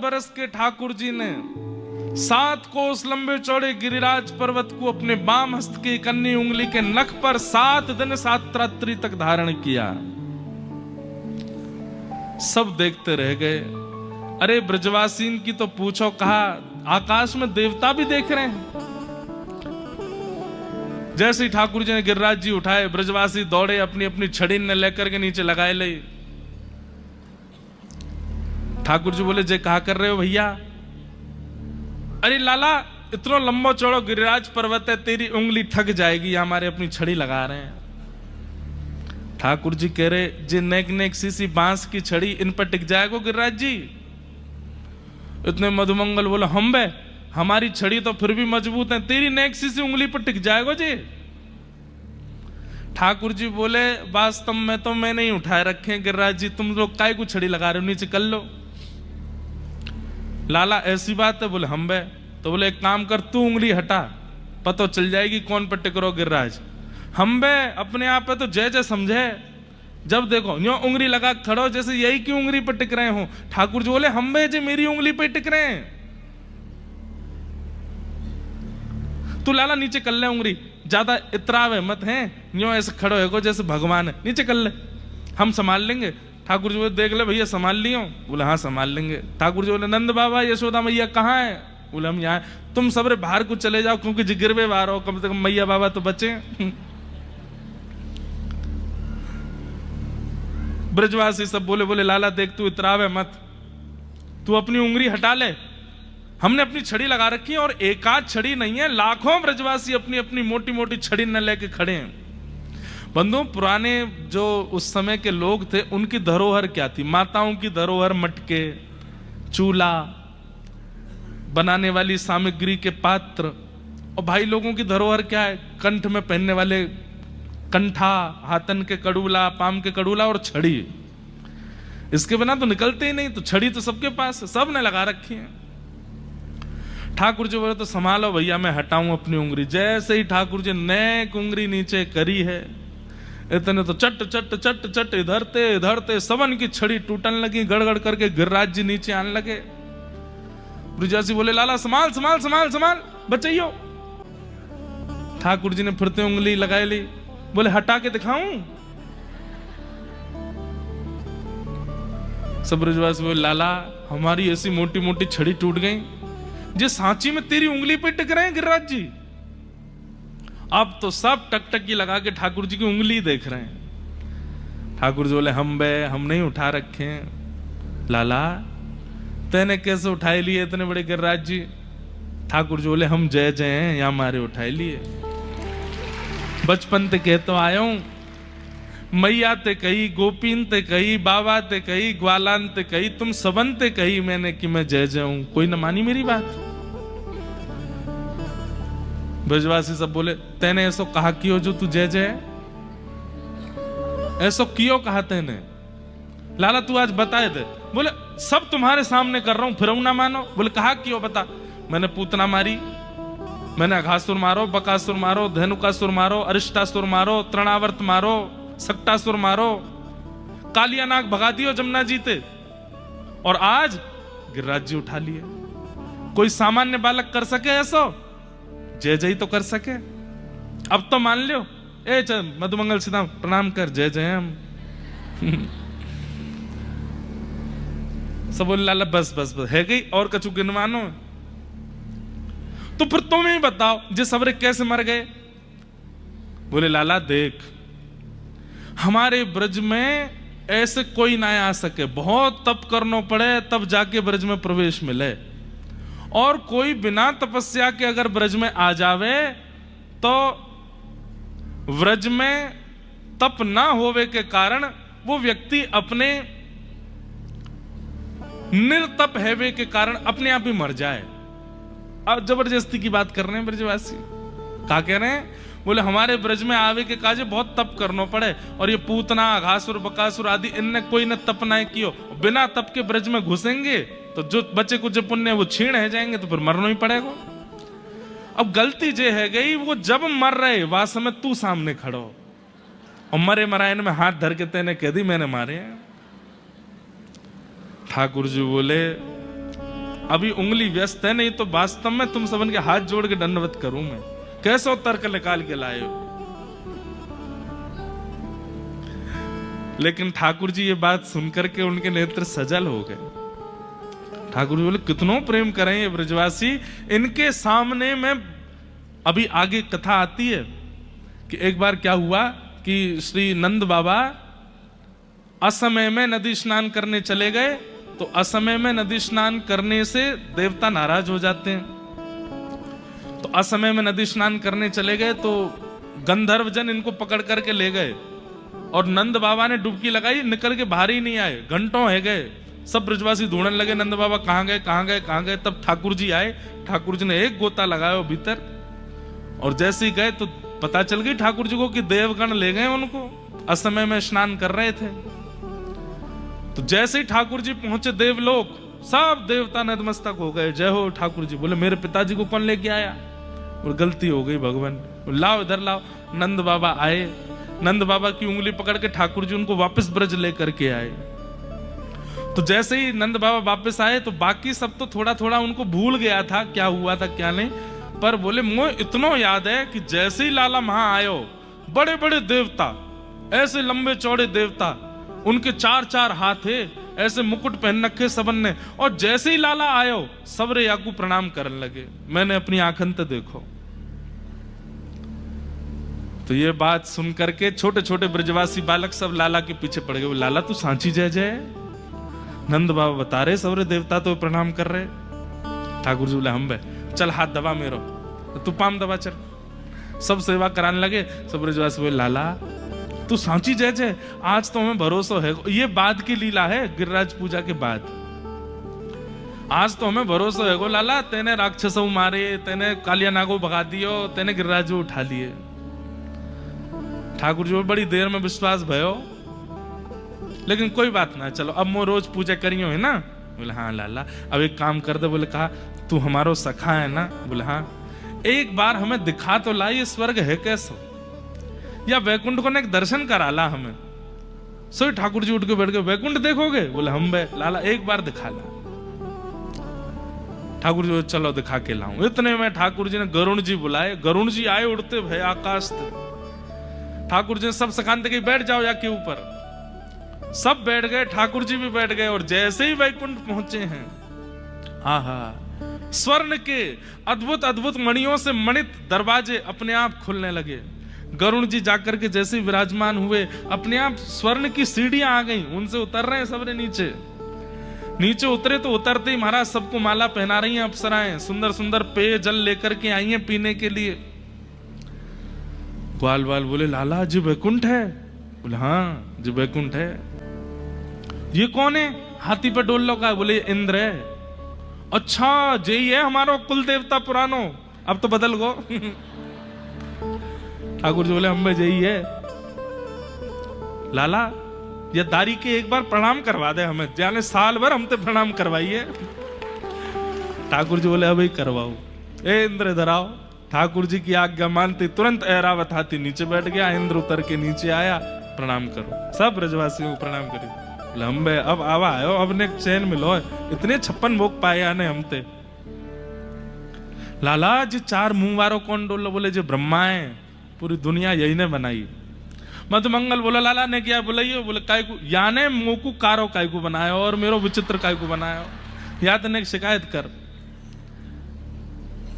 बरस के ठाकुर जी ने 7 कोस लंबे चौड़े गिरिराज पर्वत को अपने बाम हस्त की कन्नी उंगली के नख पर 7 दिन 7 रात्रि तक धारण किया। सब देखते रह गए। अरे ब्रजवासीन की तो पूछो, कहा आकाश में देवता भी देख रहे हैं। जैसे ही ठाकुर जी ने गिरिराज जी उठाए, ब्रजवासी दौड़े, अपनी अपनी छड़ी ने लेकर के नीचे लगाए ले। ठाकुर जी बोले, जे कहा कर रहे हो भैया? अरे लाला, इतना लंबा चौड़ा गिरिराज पर्वत है, तेरी उंगली थक जाएगी, हमारे अपनी छड़ी लगा रहे हैं। ठाकुर जी कह रहे, जे नेक नेक सी बांस की छड़ी, इन पर टिक जाएगा गिरिराज जी? इतने मधुमंगल बोला, हम बे, हमारी छड़ी तो फिर भी मजबूत है, तेरी नेक सी उंगली पर टिक जाएगा जी? ठाकुर जी बोले, वास्तव में तो मैं नहीं उठाए रखे गिरिराज जी, तुम लोग काय को छड़ी लगा रहे हो, नीचे कर लो। लाला ऐसी बात है? बोले हम बे। तो बोले एक काम कर, तू उंगली हटा, पता चल जाएगी कौन पर टिक रहो गिरिराज। हम बे, अपने आप है तो जय जय समझे, जब देखो यो उंगली लगा खड़ो जैसे यही की उंगली पर टिक रहे हो। ठाकुर जी बोले, हम बे जी मेरी उंगली पे टिक रहे हैं, तू लाला नीचे कर ले उंगली, ज्यादा इतरावे मत है, यो ऐसे खड़ो है को जैसे भगवान है, नीचे कर ले, हम संभाल लेंगे। ठाकुर जी बोले, देख ले भैया संभाल लियो? बोले हाँ संभाल लेंगे। ठाकुर जी बोले, नंद बाबा यशोदा मैया कहाँ है? बोले हम यहाँ। तुम सबरे बाहर को चले जाओ, क्योंकि जिगिरवे बाहर हो, कम से कम मैया बाबा तो बचे। ब्रजवासी सब बोले, बोले लाला देख तू इतरावे मत, तू अपनी उंगली हटा ले, हमने अपनी छड़ी लगा रखी है, और एक आध छड़ी नहीं है, लाखों ब्रजवासी अपनी अपनी मोटी मोटी छड़ी न लेके खड़े हैं। बंधु, पुराने जो उस समय के लोग थे, उनकी धरोहर क्या थी? माताओं की धरोहर मटके, चूल्हा, बनाने वाली सामग्री के पात्र, और भाई लोगों की धरोहर क्या है? कंठ में पहनने वाले कंठा, हाथन के कड़ूला, पाम के कड़ूला और छड़ी। इसके बिना तो निकलते ही नहीं, तो छड़ी तो सबके पास है, सब ने लगा रखी है। ठाकुर जी बोले, तो संभालो भैया, मैं हटाऊं अपनी उंगली। जैसे ही ठाकुर जी नेक उंगली नीचे करी है, इतने तो चट चट चट चट इधरते इधरते सबन की छड़ी टूटने लगी, गड़गड़ करके गिरिराज जी नीचे आने लगे। ब्रजवासी बोले, लाला संभाल संभाल संभाल संभाल, बचाइयो। ठाकुर जी ने फिरते उंगली लगाई ली, बोले हटा के दिखाऊं? सब ब्रजवासी बोले, लाला हमारी ऐसी मोटी मोटी छड़ी टूट गई, जे सांची में तेरी उंगली पे टिक रहे हैं गिरिराज जी। अब तो सब टकटकी लगा के ठाकुर जी की उंगली देख रहे हैं। ठाकुर जी बोले, हम बे, हम नहीं उठा रखे। लाला तेने कैसे उठाए लिए इतने बड़े गिरिराज जी? ठाकुर जी बोले, हम जय जय हैं, या हमारे उठाए लिए। बचपन ते कह तो आया हूं, मैया ते कही, गोपीन ते कही, बाबा ते कही, ग्वालान ते कही, तुम सबन ते कही मैंने कि मैं जय जय हूं, कोई न मानी मेरी बात। ब्रजवासी सब बोले, तेने ऐसो कहा कियो जो तू जय जय? ऐसो कियो कहा तेने? लाला तू आज बताए दे। बोले, सब तुम्हारे सामने कर रहा हूं, फिर ना मानो। बोले, कहा क्यों? बता। मैंने पूतना मारी, मैंने अघासुर मारो, बकासुर मारो, धेनुकासुर मारो, अरिष्टासुर मारो, तृणावर्त मारो, सक्टासुर मारो, कालिया नाग भगा दियो जमुना जीते, और आज गिरिराज जी उठा लिए। कोई सामान्य बालक कर सके ऐसो? जय जय तो कर सके। अब तो मान लो, ए चल मधुमंगल सीधा प्रणाम कर, जय जय हम। सब बोले, लाला बस बस बस है गई, और कछु गिनवानो? तो फिर तुम ही बताओ, जे सबरे कैसे मर गए? बोले, लाला देख, हमारे ब्रज में ऐसे कोई ना आ सके, बहुत तप करना पड़े तब जाके ब्रज में प्रवेश मिले, और कोई बिना तपस्या के अगर ब्रज में आ जावे तो ब्रज में तप ना होवे के कारण वो व्यक्ति अपने निर्तप हैवे के कारण अपने आप ही मर जाए। अब जबरदस्ती की बात कर रहे हैं ब्रजवासी, क्या कह रहे हैं? बोले, हमारे ब्रज में आवे के काजे बहुत तप करना पड़े, और ये पूतना, अघासुर, बकासुर आदि इनने कोई न तप ना कियो, बिना तप के ब्रज में घुसेंगे तो जो बच्चे कुछ पुण्य वो छीण है जाएंगे, तो फिर मरना ही पड़ेगा। अब गलती जे है गई, वो जब मर रहे वह समय तू सामने खड़ो, और मरे मरायन में हाथ धर के तेने कह दी मैंने मारे हैं। ठाकुर जी बोले, अभी उंगली व्यस्त है, नहीं तो वास्तव में तुम सबन के हाथ जोड़ के दंडवत करूं मैं। कैसो तर्क निकाल के लाए हो। लेकिन ठाकुर जी ये बात सुनकर के उनके नेत्र सजल हो गए। ठाकुर जी बोले कितनों प्रेम करें ये ब्रजवासी, इनके सामने में। अभी आगे कथा आती है कि एक बार क्या हुआ कि श्री नंद बाबा असमय में नदी स्नान करने चले गए। तो असमय में नदी स्नान करने से देवता नाराज हो जाते हैं। तो असमय में नदी स्नान करने चले गए तो गंधर्व जन इनको पकड़ करके ले गए और नंद बाबा ने डुबकी लगाई, निकल के बाहर ही नहीं आए। घंटों है गए, सब ब्रजवासी ढूंढने लगे नंद बाबा कहां गए कहां गए कहां गए। तब ठाकुर जी आए। ठाकुर जी ने एक गोता लगाया भीतर और जैसे ही गए तो पता चल गई ठाकुर जी को कि देवगण ले गए उनको, असमय में स्नान कर रहे थे। तो जैसे ही ठाकुर जी पहुंचे देवलोक, सब देवता नतमस्तक हो गए, जय हो ठाकुर जी। बोले मेरे पिताजी को कौन लेके आया? और गलती हो गई भगवान, लाओ इधर लाओ। नंद बाबा आए, नंद बाबा की उंगली पकड़ के ठाकुर जी उनको वापस ब्रज लेकर के आए। तो जैसे ही नंद बाबा वापस आए तो बाकी सब तो थोड़ा थोड़ा उनको भूल गया था क्या हुआ था क्या नहीं, पर बोले मुझे इतना याद है कि जैसे ही लाला वहां आयो, बड़े बड़े देवता, ऐसे लंबे चौड़े देवता, उनके 4-4 हाथ है, ऐसे मुकुट पहन रखे सबन ने, और जैसे ही लाला आयो सबरे याकू प्रणाम करने लगे। मैंने अपनी आंखन ते देखो। तो ये बात सुन करके छोटे छोटे ब्रजवासी बालक सब लाला के पीछे पड़ गए। लाला तू सांची जय जय। नंद बाबा बता रहे सबरे देवता तो प्रणाम कर रहे। ठाकुर जी बोले हम बे चल हाथ दबा मेरो, तू पाम दबा चल। सब सेवा कराने लगे। सब ब्रजवासी बोले लाला तू सांची जय जय, आज तो हमें भरोसा है। ये बाद की लीला है, गिरिराज पूजा के बाद। आज तो हमें भरोसा है गो लाला, तेने राक्षसों मारे, तेने कालिया नागो भगा दियो, तेने गिरिराज उठा लिए। ठाकुर जी बड़ी देर में विश्वास भयो, लेकिन कोई बात ना, चलो अब मो रोज पूजा करियो है ना। बोले हाँ लाला। अब एक काम कर दे। बोले कहा तू हमारो सखा है ना? बोले हाँ। एक बार हमें दिखा तो ला ये स्वर्ग है कैसो, या वैकुंठ को ना एक दर्शन करा ला हमें। सो ठाकुर जी उठ के बैठ गए। वैकुंठ देखोगे? बोले हम बे लाला एक बार दिखा ला। ठाकुर जी चलो दिखा के लाऊं। इतने में ठाकुर जी ने गरुण जी बुलाए। गरुण जी आए उड़ते भय आकाश थे। ठाकुर जी ने सब सखान के बैठ जाओ जाके ऊपर। सब बैठ गए, ठाकुर जी भी बैठ गए। और जैसे ही वैकुंठ पहुंचे हैं, आहा, स्वर्ण के अद्भुत अद्भुत मणियों से मणित दरवाजे अपने आप खुलने लगे। गरुण जी जाकर के जैसे ही विराजमान हुए, अपने आप स्वर्ण की सीढ़ियां आ गई, उनसे उतर रहे हैं सबने नीचे। नीचे उतरे तो उतरते ही महाराज सबको माला पहना रही हैं अप्सराएं, सुंदर सुंदर पेय जल लेकर के आई हैं पीने के लिए। ग्वाल वाल बोले लाला जी वैकुंठ है? बोले हाँ जी वैकुंठ है। ये कौन है हाथी पे डोल लगा? बोले इंद्र है। अच्छा यही है हमारा कुल देवता पुरानो, अब तो बदल गो। ठाकुर जी बोले हम यही है। लाला ये दारी के एक बार प्रणाम करवा दे हमें, जाने साल भर हमसे प्रणाम करवाइए। ठाकुर जी बोले अभी करवाओ। ए इंद्र इधर आओ। ठाकुर जी की आज्ञा मानते तुरंत ऐरावत हाथी नीचे बैठ गया। इंद्र उतर के नीचे आया, प्रणाम करो। सब ब्रजवासियों को प्रणाम करो। लंबे अब आवा आयो, अब ने चैन मिलो, इतने 56 भोग पाए आने हमते। लाला जी 4 मुंह वारो कौन डोलो? बोले जो ब्रह्मा है, पूरी दुनिया यही ने बनाई। मधुमंगल बोला लाला ने क्या बोलाइयो? बोले काय को याने मोकू कारो काय को बनाया और मेरो विचित्र काय को बनाया, या तने शिकायत कर।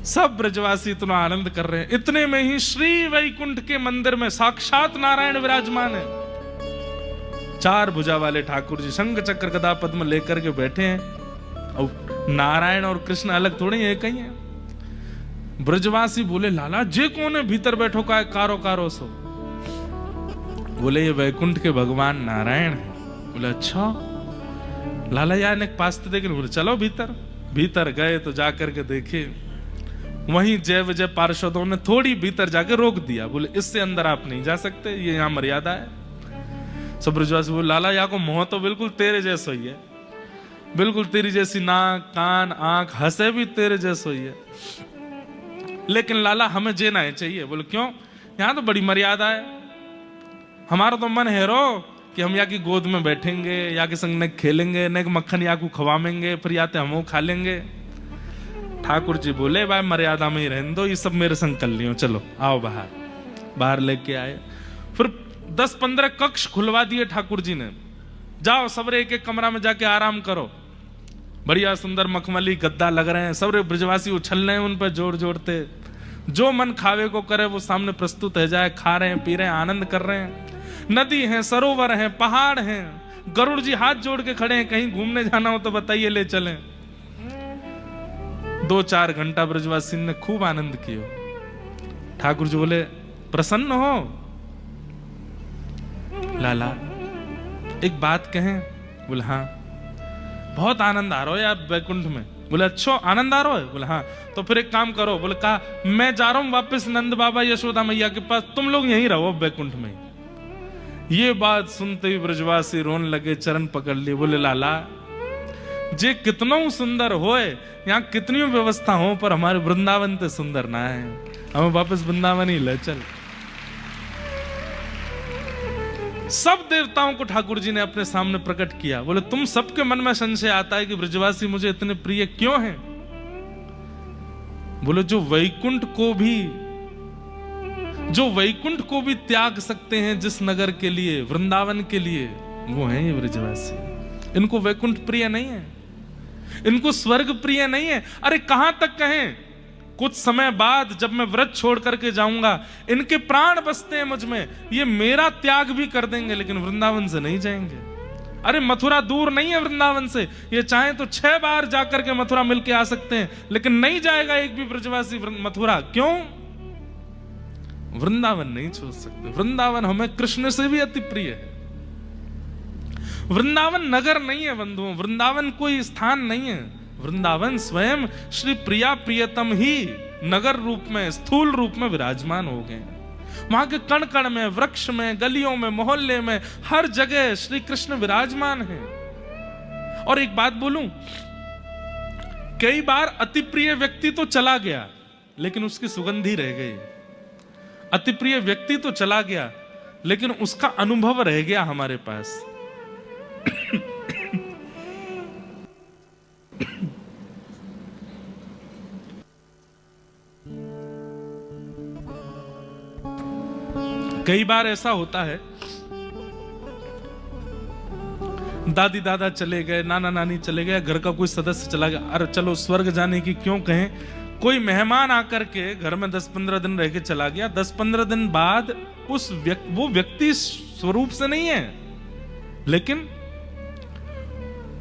सब ब्रजवासी इतना आनंद कर रहे हैं। इतने में ही श्री वैकुंठ के मंदिर में साक्षात नारायण विराजमान है। 4 भुजा वाले ठाकुर जी शंख चक्र गदा पद्म लेकर के बैठे हैं। और नारायण और कृष्ण अलग थोड़े एक ही हैं। ब्रजवासी बोले लाला जे कौन है भीतर बैठो का कारो कारो सो? बोले ये वैकुंठ के भगवान नारायण है। बोले अच्छा लाला यार एक पास तो देखे। बोले चलो भीतर। भीतर गए तो जाकर के देखे, वहीं जय विजय पार्षदों ने थोड़ी भीतर जाके रोक दिया। बोले इससे अंदर आप नहीं जा सकते, ये यहाँ मर्यादा है। सब ब्रजवासी बोले लाला यहाँ को मोह तो बिल्कुल तेरे जैसा ही है, बिल्कुल तेरी जैसी नाक कान आंख, हंसे भी तेरे जैसा ही है, लेकिन लाला हमें जेना है चाहिए। बोले क्यों? यहाँ तो बड़ी मर्यादा है। हमारा तो मन है रो कि हम यहाँ की गोद में बैठेंगे, या के संग ने खेलेंगे, ने मक्खन या को खवाएंगे, फिर या हम खा लेंगे। ठाकुर जी बोले भाई मर्यादा में ही रहने दो, ये सब मेरे संग कर लियो, चलो आओ बाहर। बाहर लेके आए, फिर 10-15 कक्ष खुलवा दिए ठाकुर जी ने, जाओ सबरे एक एक कमरा में जाके आराम करो। बढ़िया सुंदर मखमली गद्दा लग रहे हैं, सबरे ब्रजवासी उछल रहे हैं उन पर जोर जोड़ते, जो मन खावे को करे वो सामने प्रस्तुत है जाए, खा रहे हैं, पी रहे हैं, आनंद कर रहे हैं। नदी है, सरोवर है, पहाड़ हैं, गरुड़ जी हाथ जोड़ के खड़े हैं, कहीं घूमने जाना हो तो बताइए ले चलें। 2-4 घंटा ब्रजवासी ने खूब आनंद किया। ठाकुर जी बोले प्रसन्न हो लाला, एक बात कहें? बोले हाँ। बहुत आनंद आ रहा है आप वैकुंठ में? बोले अच्छा आनंद आ रहा है? बोले हाँ। तो फिर एक काम करो, बोले कहा मैं जा रहा हूं वापस नंद बाबा यशोदा मैया के पास, तुम लोग यहीं रहो वैकुंठ में। ये बात सुनते ही ब्रजवासी रोने लगे, चरण पकड़ लिए, बोले लाला जे कितनो सुंदर होए, यहाँ कितनी व्यवस्था हो, पर हमारे वृंदावन ते सुंदर ना है, हमें वापस वृंदावन ही ले चल। सब देवताओं को ठाकुर जी ने अपने सामने प्रकट किया। बोले तुम सबके मन में संशय आता है कि ब्रजवासी मुझे इतने प्रिय क्यों हैं? बोले जो वैकुंठ को भी त्याग सकते हैं जिस नगर के लिए, वृंदावन के लिए, वो हैं ये ब्रजवासी। इनको वैकुंठ प्रिय नहीं है, इनको स्वर्ग प्रिय नहीं है। अरे कहां तक कहें, कुछ समय बाद जब मैं व्रत छोड़ करके जाऊंगा, इनके प्राण बसते हैं मुझ में, ये मेरा त्याग भी कर देंगे लेकिन वृंदावन से नहीं जाएंगे। अरे मथुरा दूर नहीं है वृंदावन से, ये चाहे तो 6 बार जाकर के मथुरा मिलके आ सकते हैं, लेकिन नहीं जाएगा एक भी ब्रजवासी मथुरा। क्यों? वृंदावन नहीं छोड़ सकते। वृंदावन हमें कृष्ण से भी अति प्रिय है। वृंदावन नगर नहीं है बंधुओं, वृंदावन कोई स्थान नहीं है, वृंदावन स्वयं श्री प्रिया प्रियतम ही नगर रूप में, स्थूल रूप में विराजमान हो गए। वहां के कण कण में, वृक्ष में, गलियों में, मोहल्ले में, हर जगह श्री कृष्ण विराजमान है। और एक बात बोलूं, कई बार अति प्रिय व्यक्ति तो चला गया लेकिन उसकी सुगंधी रह गई। अति प्रिय व्यक्ति तो चला गया लेकिन उसका अनुभव रह गया हमारे पास। कई बार ऐसा होता है, दादी दादा चले गए, नाना नानी चले गए, घर का कोई सदस्य चला गया, अरे चलो स्वर्ग जाने की क्यों कहें, कोई मेहमान आकर के घर में 10-15 दिन रह के चला गया, 10-15 दिन बाद वो व्यक्ति स्वरूप से नहीं है, लेकिन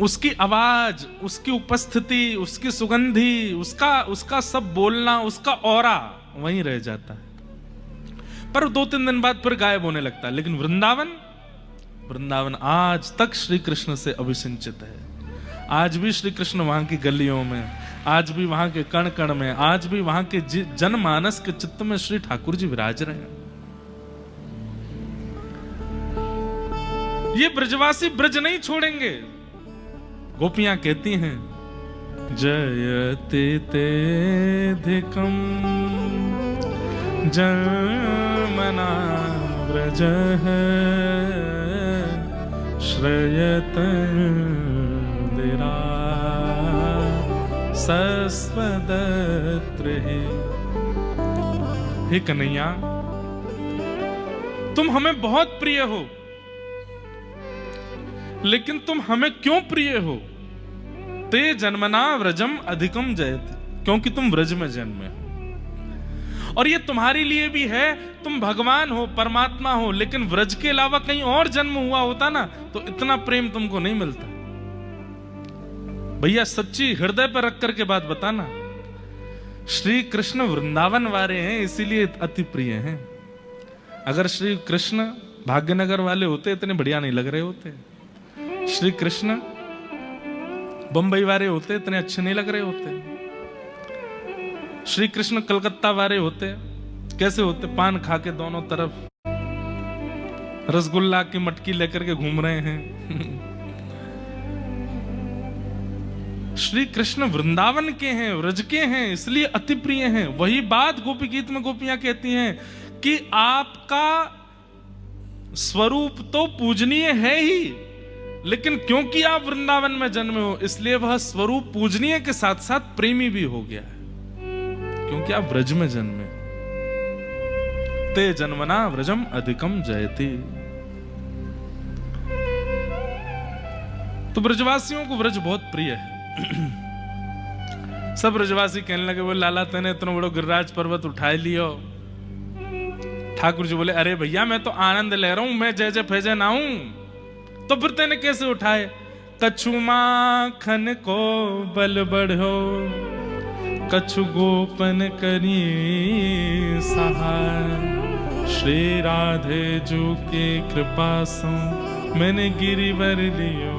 उसकी आवाज, उसकी उपस्थिति, उसकी सुगंधी, उसका सब बोलना, उसका ऑरा वहीं रह जाता है। पर 2-3 दिन बाद फिर गायब होने लगता है। लेकिन वृंदावन आज तक श्री कृष्ण से अभिसिंचित है। आज भी श्री कृष्ण वहां की गलियों में, आज भी वहां के कण कण में, आज भी वहां के जनमानस के चित्त में श्री ठाकुर जी विराज रहे हैं। ये ब्रजवासी ब्रज नहीं छोड़ेंगे। गोपियां कहती हैं जयति तेधिकम जन्मना व्रज श्रयत दिरा सस्वदत्र। हे कन्हैया, तुम हमें बहुत प्रिय हो, लेकिन तुम हमें क्यों प्रिय हो? ते जन्मना व्रजम अधिकम जयति, क्योंकि तुम व्रज में जन्मे हो। और ये तुम्हारे लिए भी है, तुम भगवान हो, परमात्मा हो, लेकिन व्रज के अलावा कहीं और जन्म हुआ होता ना तो इतना प्रेम तुमको नहीं मिलता। भैया सच्ची हृदय पर रख करके बात बताना। श्री कृष्ण वृंदावन वाले हैं इसीलिए अति प्रिय हैं। अगर श्री कृष्ण भाग्यनगर वाले होते इतने बढ़िया नहीं लग रहे होते। श्री कृष्ण बंबई वाले होते इतने अच्छे नहीं लग रहे होते। श्री कृष्ण कलकत्ता वाले होते कैसे होते? पान खा के दोनों तरफ रसगुल्ला की मटकी लेकर के घूम रहे हैं। श्री कृष्ण वृंदावन के हैं, व्रज के हैं, इसलिए अति प्रिय हैं। वही बात गोपी गीत में गोपियां कहती हैं कि आपका स्वरूप तो पूजनीय है ही, लेकिन क्योंकि आप वृंदावन में जन्मे हो इसलिए वह स्वरूप पूजनीय के साथ साथ प्रेमी भी हो गया है। क्योंकि आप व्रज में जन्मे। ते जन्मना व्रजम अधिकम जयति। तो ब्रजवासियों को व्रज बहुत प्रिय है। सब ब्रजवासी कहने लगे, वो लाला तने इतना बड़ो गिरिराज पर्वत उठा लियो। ठाकुर जी बोले, अरे भैया मैं तो आनंद ले रहा हूं, मैं जय जय फैजे ना हूं, तो फिर तेने कैसे उठाए? कछु माखन को बल बढ़ो, कछु गोपन करी सहाय, श्री राधे जू के कृपा सो मैंने गिरिवर लियो।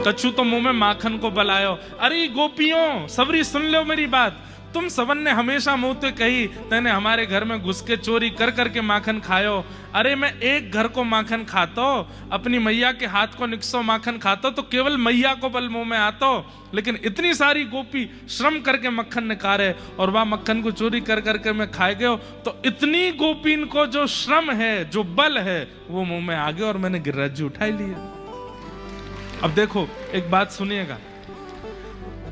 कछु तो मुंह में माखन को बलायो। अरे गोपियों सबरी सुन लो मेरी बात, तुम सबन ने हमेशा मुंह ते कही तेने हमारे घर में घुस के चोरी कर करके माखन खायो। अरे मैं एक घर को माखन खातो, अपनी मैया के हाथ को निकसो माखन खातो तो केवल मैया को बल मुंह में आतो, लेकिन इतनी सारी गोपी श्रम करके मक्खन निकारे और वह मक्खन को चोरी कर करके मैं खाए गयो, तो इतनी गोपीन को जो श्रम है, जो बल है, वो मुंह में आ गया और मैंने गिरिराज जी उठा लिया। अब देखो एक बात सुनिएगा,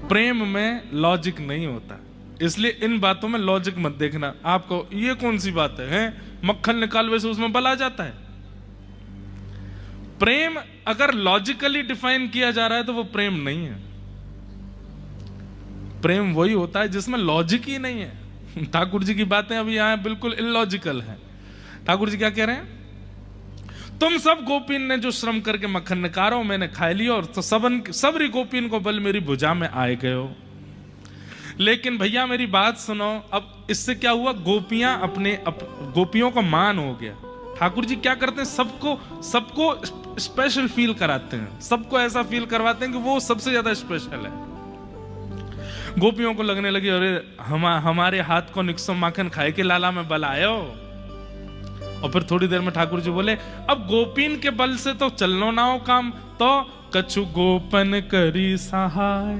प्रेम में लॉजिक नहीं होता, इसलिए इन बातों में लॉजिक मत देखना। आपको ये कौन सी बात है, मक्खन निकाल वैसे उसमें बल आ जाता है। प्रेम अगर लॉजिकली डिफाइन किया जा रहा है तो वो प्रेम नहीं है। प्रेम वही होता है जिसमें लॉजिक ही नहीं है। ठाकुर जी की बातें अभी यहां बिल्कुल इलॉजिकल है। ठाकुर जी क्या कह रहे हैं? तुम सब गोपीन ने जो श्रम करके मक्खन निकारो मैंने खा लिया, और तो सबरी गोपीन को बल मेरी भुजा में आए गयो। लेकिन भैया मेरी बात सुनो, अब इससे क्या हुआ? गोपियां गोपियों का मान हो गया। ठाकुर जी क्या करते हैं? सबको स्पेशल फील कराते हैं, सबको ऐसा फील करवाते हैं कि वो सबसे ज्यादा स्पेशल है। गोपियों को लगने लगी अरे हमारे हाथ को निक्सो माखन खाए के लाला में बल आयो। और फिर थोड़ी देर में ठाकुर जी बोले, अब गोपीन के बल से तो चलनो ना हो काम, तो कछु गोपन करी सहाय।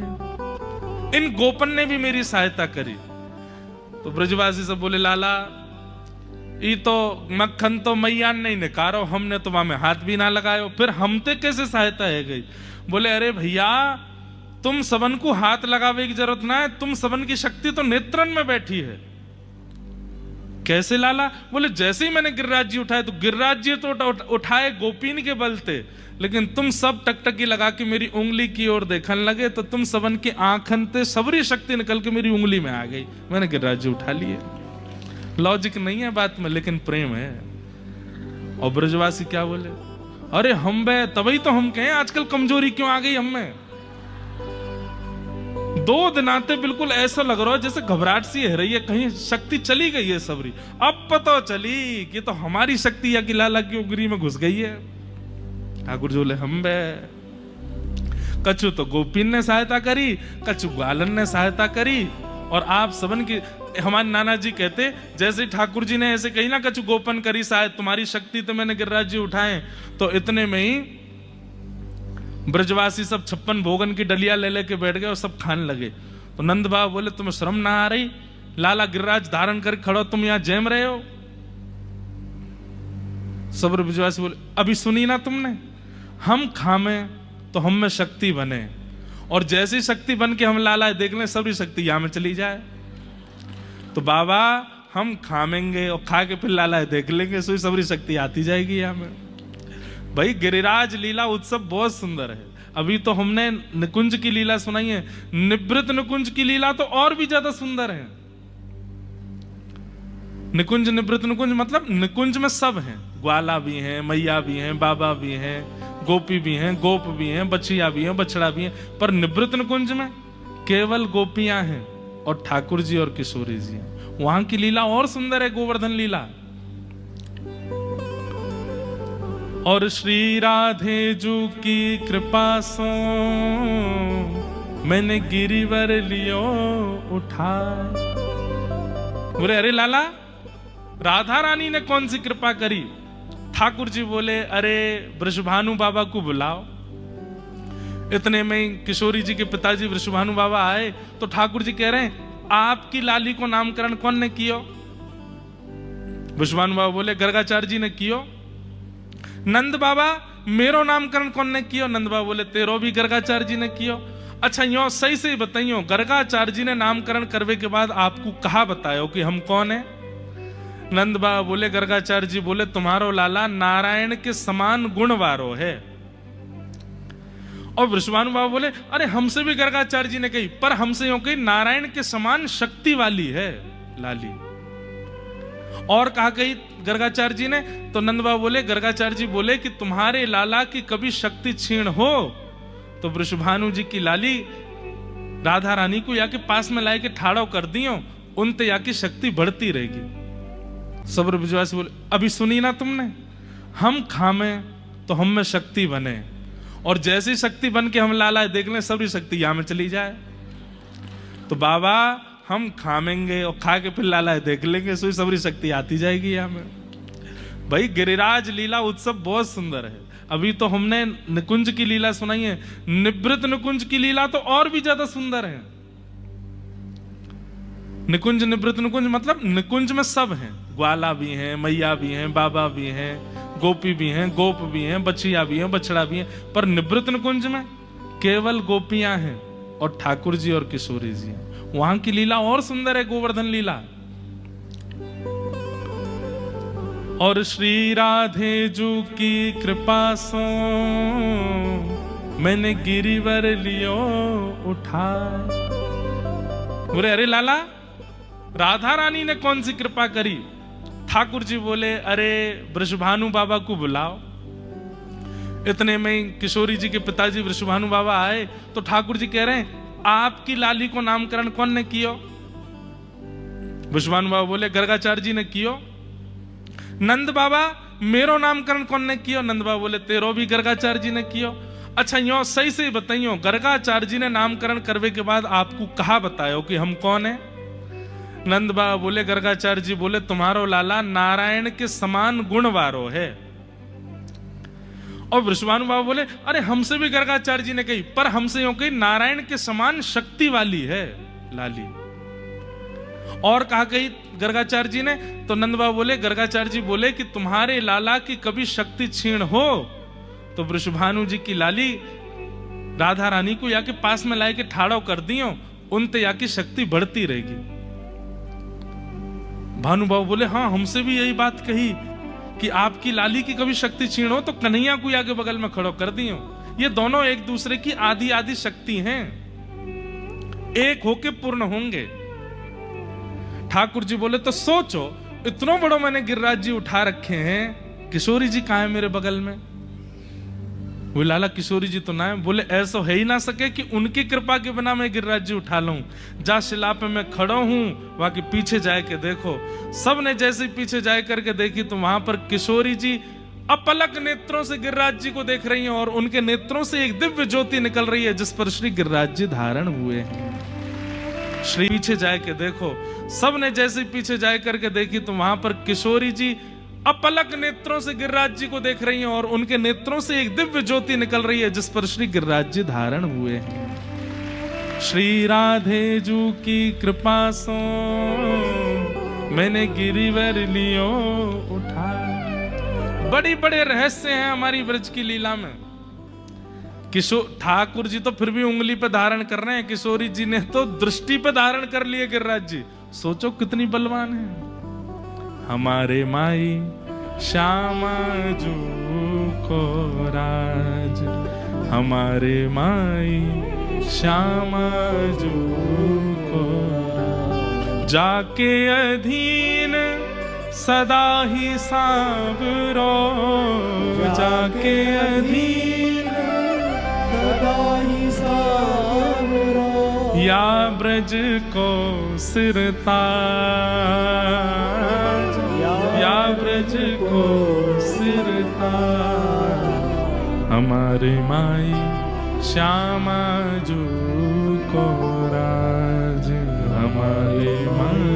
इन गोपन ने भी मेरी सहायता करी। तो ब्रजवासी सब बोले, लाला ये तो मक्खन तो मैया नहीं निकारो, हमने तो वहां में हाथ भी ना लगायो, फिर हमते कैसे सहायता है गई? बोले अरे भैया तुम सबन को हाथ लगावे की जरूरत ना है, तुम सबन की शक्ति तो नेत्रन में बैठी है। कैसे लाला? बोले जैसे ही मैंने गिरिराज जी उठाए तो गिरिराज जी तो उठाए गोपीन के बल थे, लेकिन तुम सब टकटकी लगा के मेरी उंगली की ओर देखने लगे तो तुम सबन की आंखन ते सबरी शक्ति निकल के मेरी उंगली में आ गई, मैंने गिरिराज जी उठा लिए। लॉजिक नहीं है बात में, लेकिन प्रेम है। और ब्रजवासी क्या बोले? अरे हम बे तभी तो हम कहें आजकल कमजोरी क्यों आ गई हमें। 2 दिन आते बिल्कुल ऐसा लग रहा है जैसे घबराहट सी है रही है, कहीं शक्ति चली गई है सबरी। अब पता चली कि तो हमारी शक्ति या कि लाला की उंगली में घुस गई है। ठाकुर जी बोले हम बे कछु तो गोपीन ने सहायता करी, कछु ग्वालन ने सहायता करी, और आप सबन की हमारे नाना जी कहते जैसे ठाकुर जी ने ऐसे कही ना कछु गोपन करी शायद तुम्हारी शक्ति तो मैंने गिरिराज जी उठाए, तो इतने में ही ब्रजवासी सब 56 भोगन की डलिया ले लेके बैठ गए और सब खाने लगे। तो नंद बाबा बोले तुम्हें शर्म ना आ रही? लाला गिरिराज धारण कर खड़ो, तुम यहां जैम रहे हो। सब ब्रजवासी बोले अभी सुनी ना तुमने, हम खामे तो हम में शक्ति बने, और जैसी शक्ति बन के हम लाला देख लें सबरी शक्ति यहां में चली जाए। तो बाबा हम खामेंगे और खा के फिर लाला देख लेंगे, सो सबरी शक्ति आती जाएगी यहां में। भाई गिरिराज लीला उत्सव बहुत सुंदर है। अभी तो हमने निकुंज की लीला सुनाई है, निवृत्त निकुंज की लीला तो और भी ज्यादा सुंदर है। निकुंज निवृत्त निकुंज मतलब निकुंज में सब हैं, ग्वाला भी हैं, मैया भी हैं, बाबा भी हैं, गोपी भी हैं, गोप भी हैं, बछिया भी हैं, बछड़ा भी हैं, पर निवृत्त निकुंज में केवल गोपियां हैं और ठाकुर जी और किशोरी जी हैं। वहां की लीला और सुंदर है, गोवर्धन लीला। और श्री राधे जू की कृपा सो मैंने गिरिवर लियो उठाए। बोले अरे लाला राधा रानी ने कौन सी कृपा करी? ठाकुर जी बोले अरे वृषभानु बाबा को बुलाओ। इतने में किशोरी जी के पिताजी वृषभानु बाबा आए तो ठाकुर जी कह रहे हैं आपकी लाली को नामकरण कौन ने कियो? वृषभानु बाबा बोले गर्गाचार्य जी ने कियो। नंद बाबा मेरो नामकरण कौन ने कियो? नंद बाबा बोले तेरो भी गर्गाचार्य जी ने कियो। अच्छा यो सही से बताइयो, गर्गाचार्य जी ने नामकरण करवे के बाद आपको कहा बतायो कि हम कौन है? नंद बाबा बोले, गर्गाचार्य जी बोले, तुम्हारो लाला नारायण के समान गुणवारो है। और वृषभानु बाबा बोले, अरे हमसे भी गर्गाचार्य जी ने कही, पर हमसे यूं कही नारायण के समान शक्ति वाली है लाली। और कहा कही गर्गाचार्य जी ने? तो नंद बाबा बोले, गर्गाचार्य जी बोले कि तुम्हारे लाला की कभी शक्ति क्षीण हो तो वृषभानु जी की लाली राधा रानी को या के पास में लाए के ठाड़ो कर दियो, उनते या की शक्ति बढ़ती रहेगी। सब ब्रजवासी बोले, अभी सुनी ना तुमने, हम खामे तो हम में शक्ति बने, और जैसी शक्ति बन के हम लाला देख लें सबरी शक्ति यहां में चली जाए। तो बाबा हम खामेंगे और खा के फिर लाला देख लेंगे, सोई सबरी शक्ति आती जाएगी यहां में। भाई गिरिराज लीला उत्सव बहुत सुंदर है। अभी तो हमने निकुंज की लीला सुनाई है, निवृत्त निकुंज की लीला तो और भी ज्यादा सुंदर है। निकुंज निवृत्त निकुंज मतलब निकुंज में सब हैं, ग्वाला भी हैं, मैया भी हैं, बाबा भी हैं, गोपी भी हैं, गोप भी हैं, बछिया भी हैं, बछड़ा भी हैं, पर निवृत्त निकुंज में केवल गोपियां हैं और ठाकुर जी और किशोरी जी हैं। वहां की लीला और सुंदर है, गोवर्धन लीला। और श्री राधे जू की कृपा सो मैंने गिरिवर लियो उठा। बोले, अरे लाला राधा रानी ने कौन सी कृपा करी? ठाकुर जी बोले, अरे वृषभानु बाबा को बुलाओ। इतने में किशोरी जी के पिताजी वृषभानु बाबा आए तो ठाकुर जी कह रहे हैं, आपकी लाली को नामकरण कौन ने कियो? वृषभानु बाबा बोले, गर्गाचार्य जी ने कियो। नंद बाबा मेरो नामकरण कौन ने कियो? नंद बाबा बोले, तेरो भी गर्गाचार्य जी ने कियो। अच्छा यो सही से बताइयो, गर्गाचार्य जी ने नामकरण करवे के बाद आपको कहा बतायो कि हम कौन है? नंद बाबा बोले, गर्गाचार्य जी बोले, तुम्हारो लाला नारायण के समान गुणवारो है। और वृषभानु बाबा बोले, अरे हमसे भी गर्गाचार्य जी ने कही, पर हमसे यूं कही नारायण के समान शक्ति वाली है लाली। और कहा कही गर्गाचार्य जी ने? तो नंद बाबा बोले, गर्गाचार्य जी बोले कि तुम्हारे लाला की कभी शक्ति क्षीण हो तो वृषभानु जी की लाली राधा रानी को या के पास में लाए के ठाड़ो कर दियो, उनते या की शक्ति बढ़ती रहेगी। भानु बाबू बोले, हाँ हमसे भी यही बात कही कि आपकी लाली की कभी शक्ति क्षीण हो तो कन्हैया को आगे बगल में खड़ो कर दियो। ये दोनों एक दूसरे की आदि आदि शक्ति हैं, एक होके पूर्ण होंगे। ठाकुर जी बोले, तो सोचो इतना बड़ा मैंने गिरिराज जी उठा रखे हैं, किशोरी जी कहाँ है मेरे बगल में? वो लाला किशोरी जी तो ना है। बोले, ऐसा है ही ना सके कि उनकी कृपा के बिना मैं गिरिराज जी उठा लूं। जा शिला पे मैं खड़ा हूं, वहां के पीछे जाए के देखो। सब ने जैसे पीछे जाए करके देखी तो वहां पर किशोरी जी अपलक नेत्रों से गिरिराज जी को देख रही हैं, और उनके नेत्रों से एक दिव्य ज्योति निकल रही है जिस पर श्री गिरिराज जी धारण हुए हैं। श्री पीछे जाए के देखो, सब ने जैसे पीछे जाए करके देखी तो वहां पर किशोरी जी अपलक नेत्रों से गिरिराज जी को देख रही हैं, और उनके नेत्रों से एक दिव्य ज्योति निकल रही है जिस पर श्री गिरिराज जी धारण हुए हैं। श्री राधे जू की कृपा सो मैंने गिरिवर लियो उठा। बड़ी बड़े रहस्य हैं हमारी ब्रज की लीला में। किशोर ठाकुर जी तो फिर भी उंगली पे धारण कर रहे हैं, किशोरी जी ने तो दृष्टि पे धारण कर लिए गिरिराज जी। सोचो कितनी बलवान है। हमारे माई श्यामा जू को राज, हमारे माई श्यामा जू को राज, जाके अधीन सदा ही सांवरो, जाके अधीन
सदा ही सांवरो,
या ब्रज को सिरताज, या ब्रज को सिरताज, हमारे माई श्यामा जू को राज, हमारे माई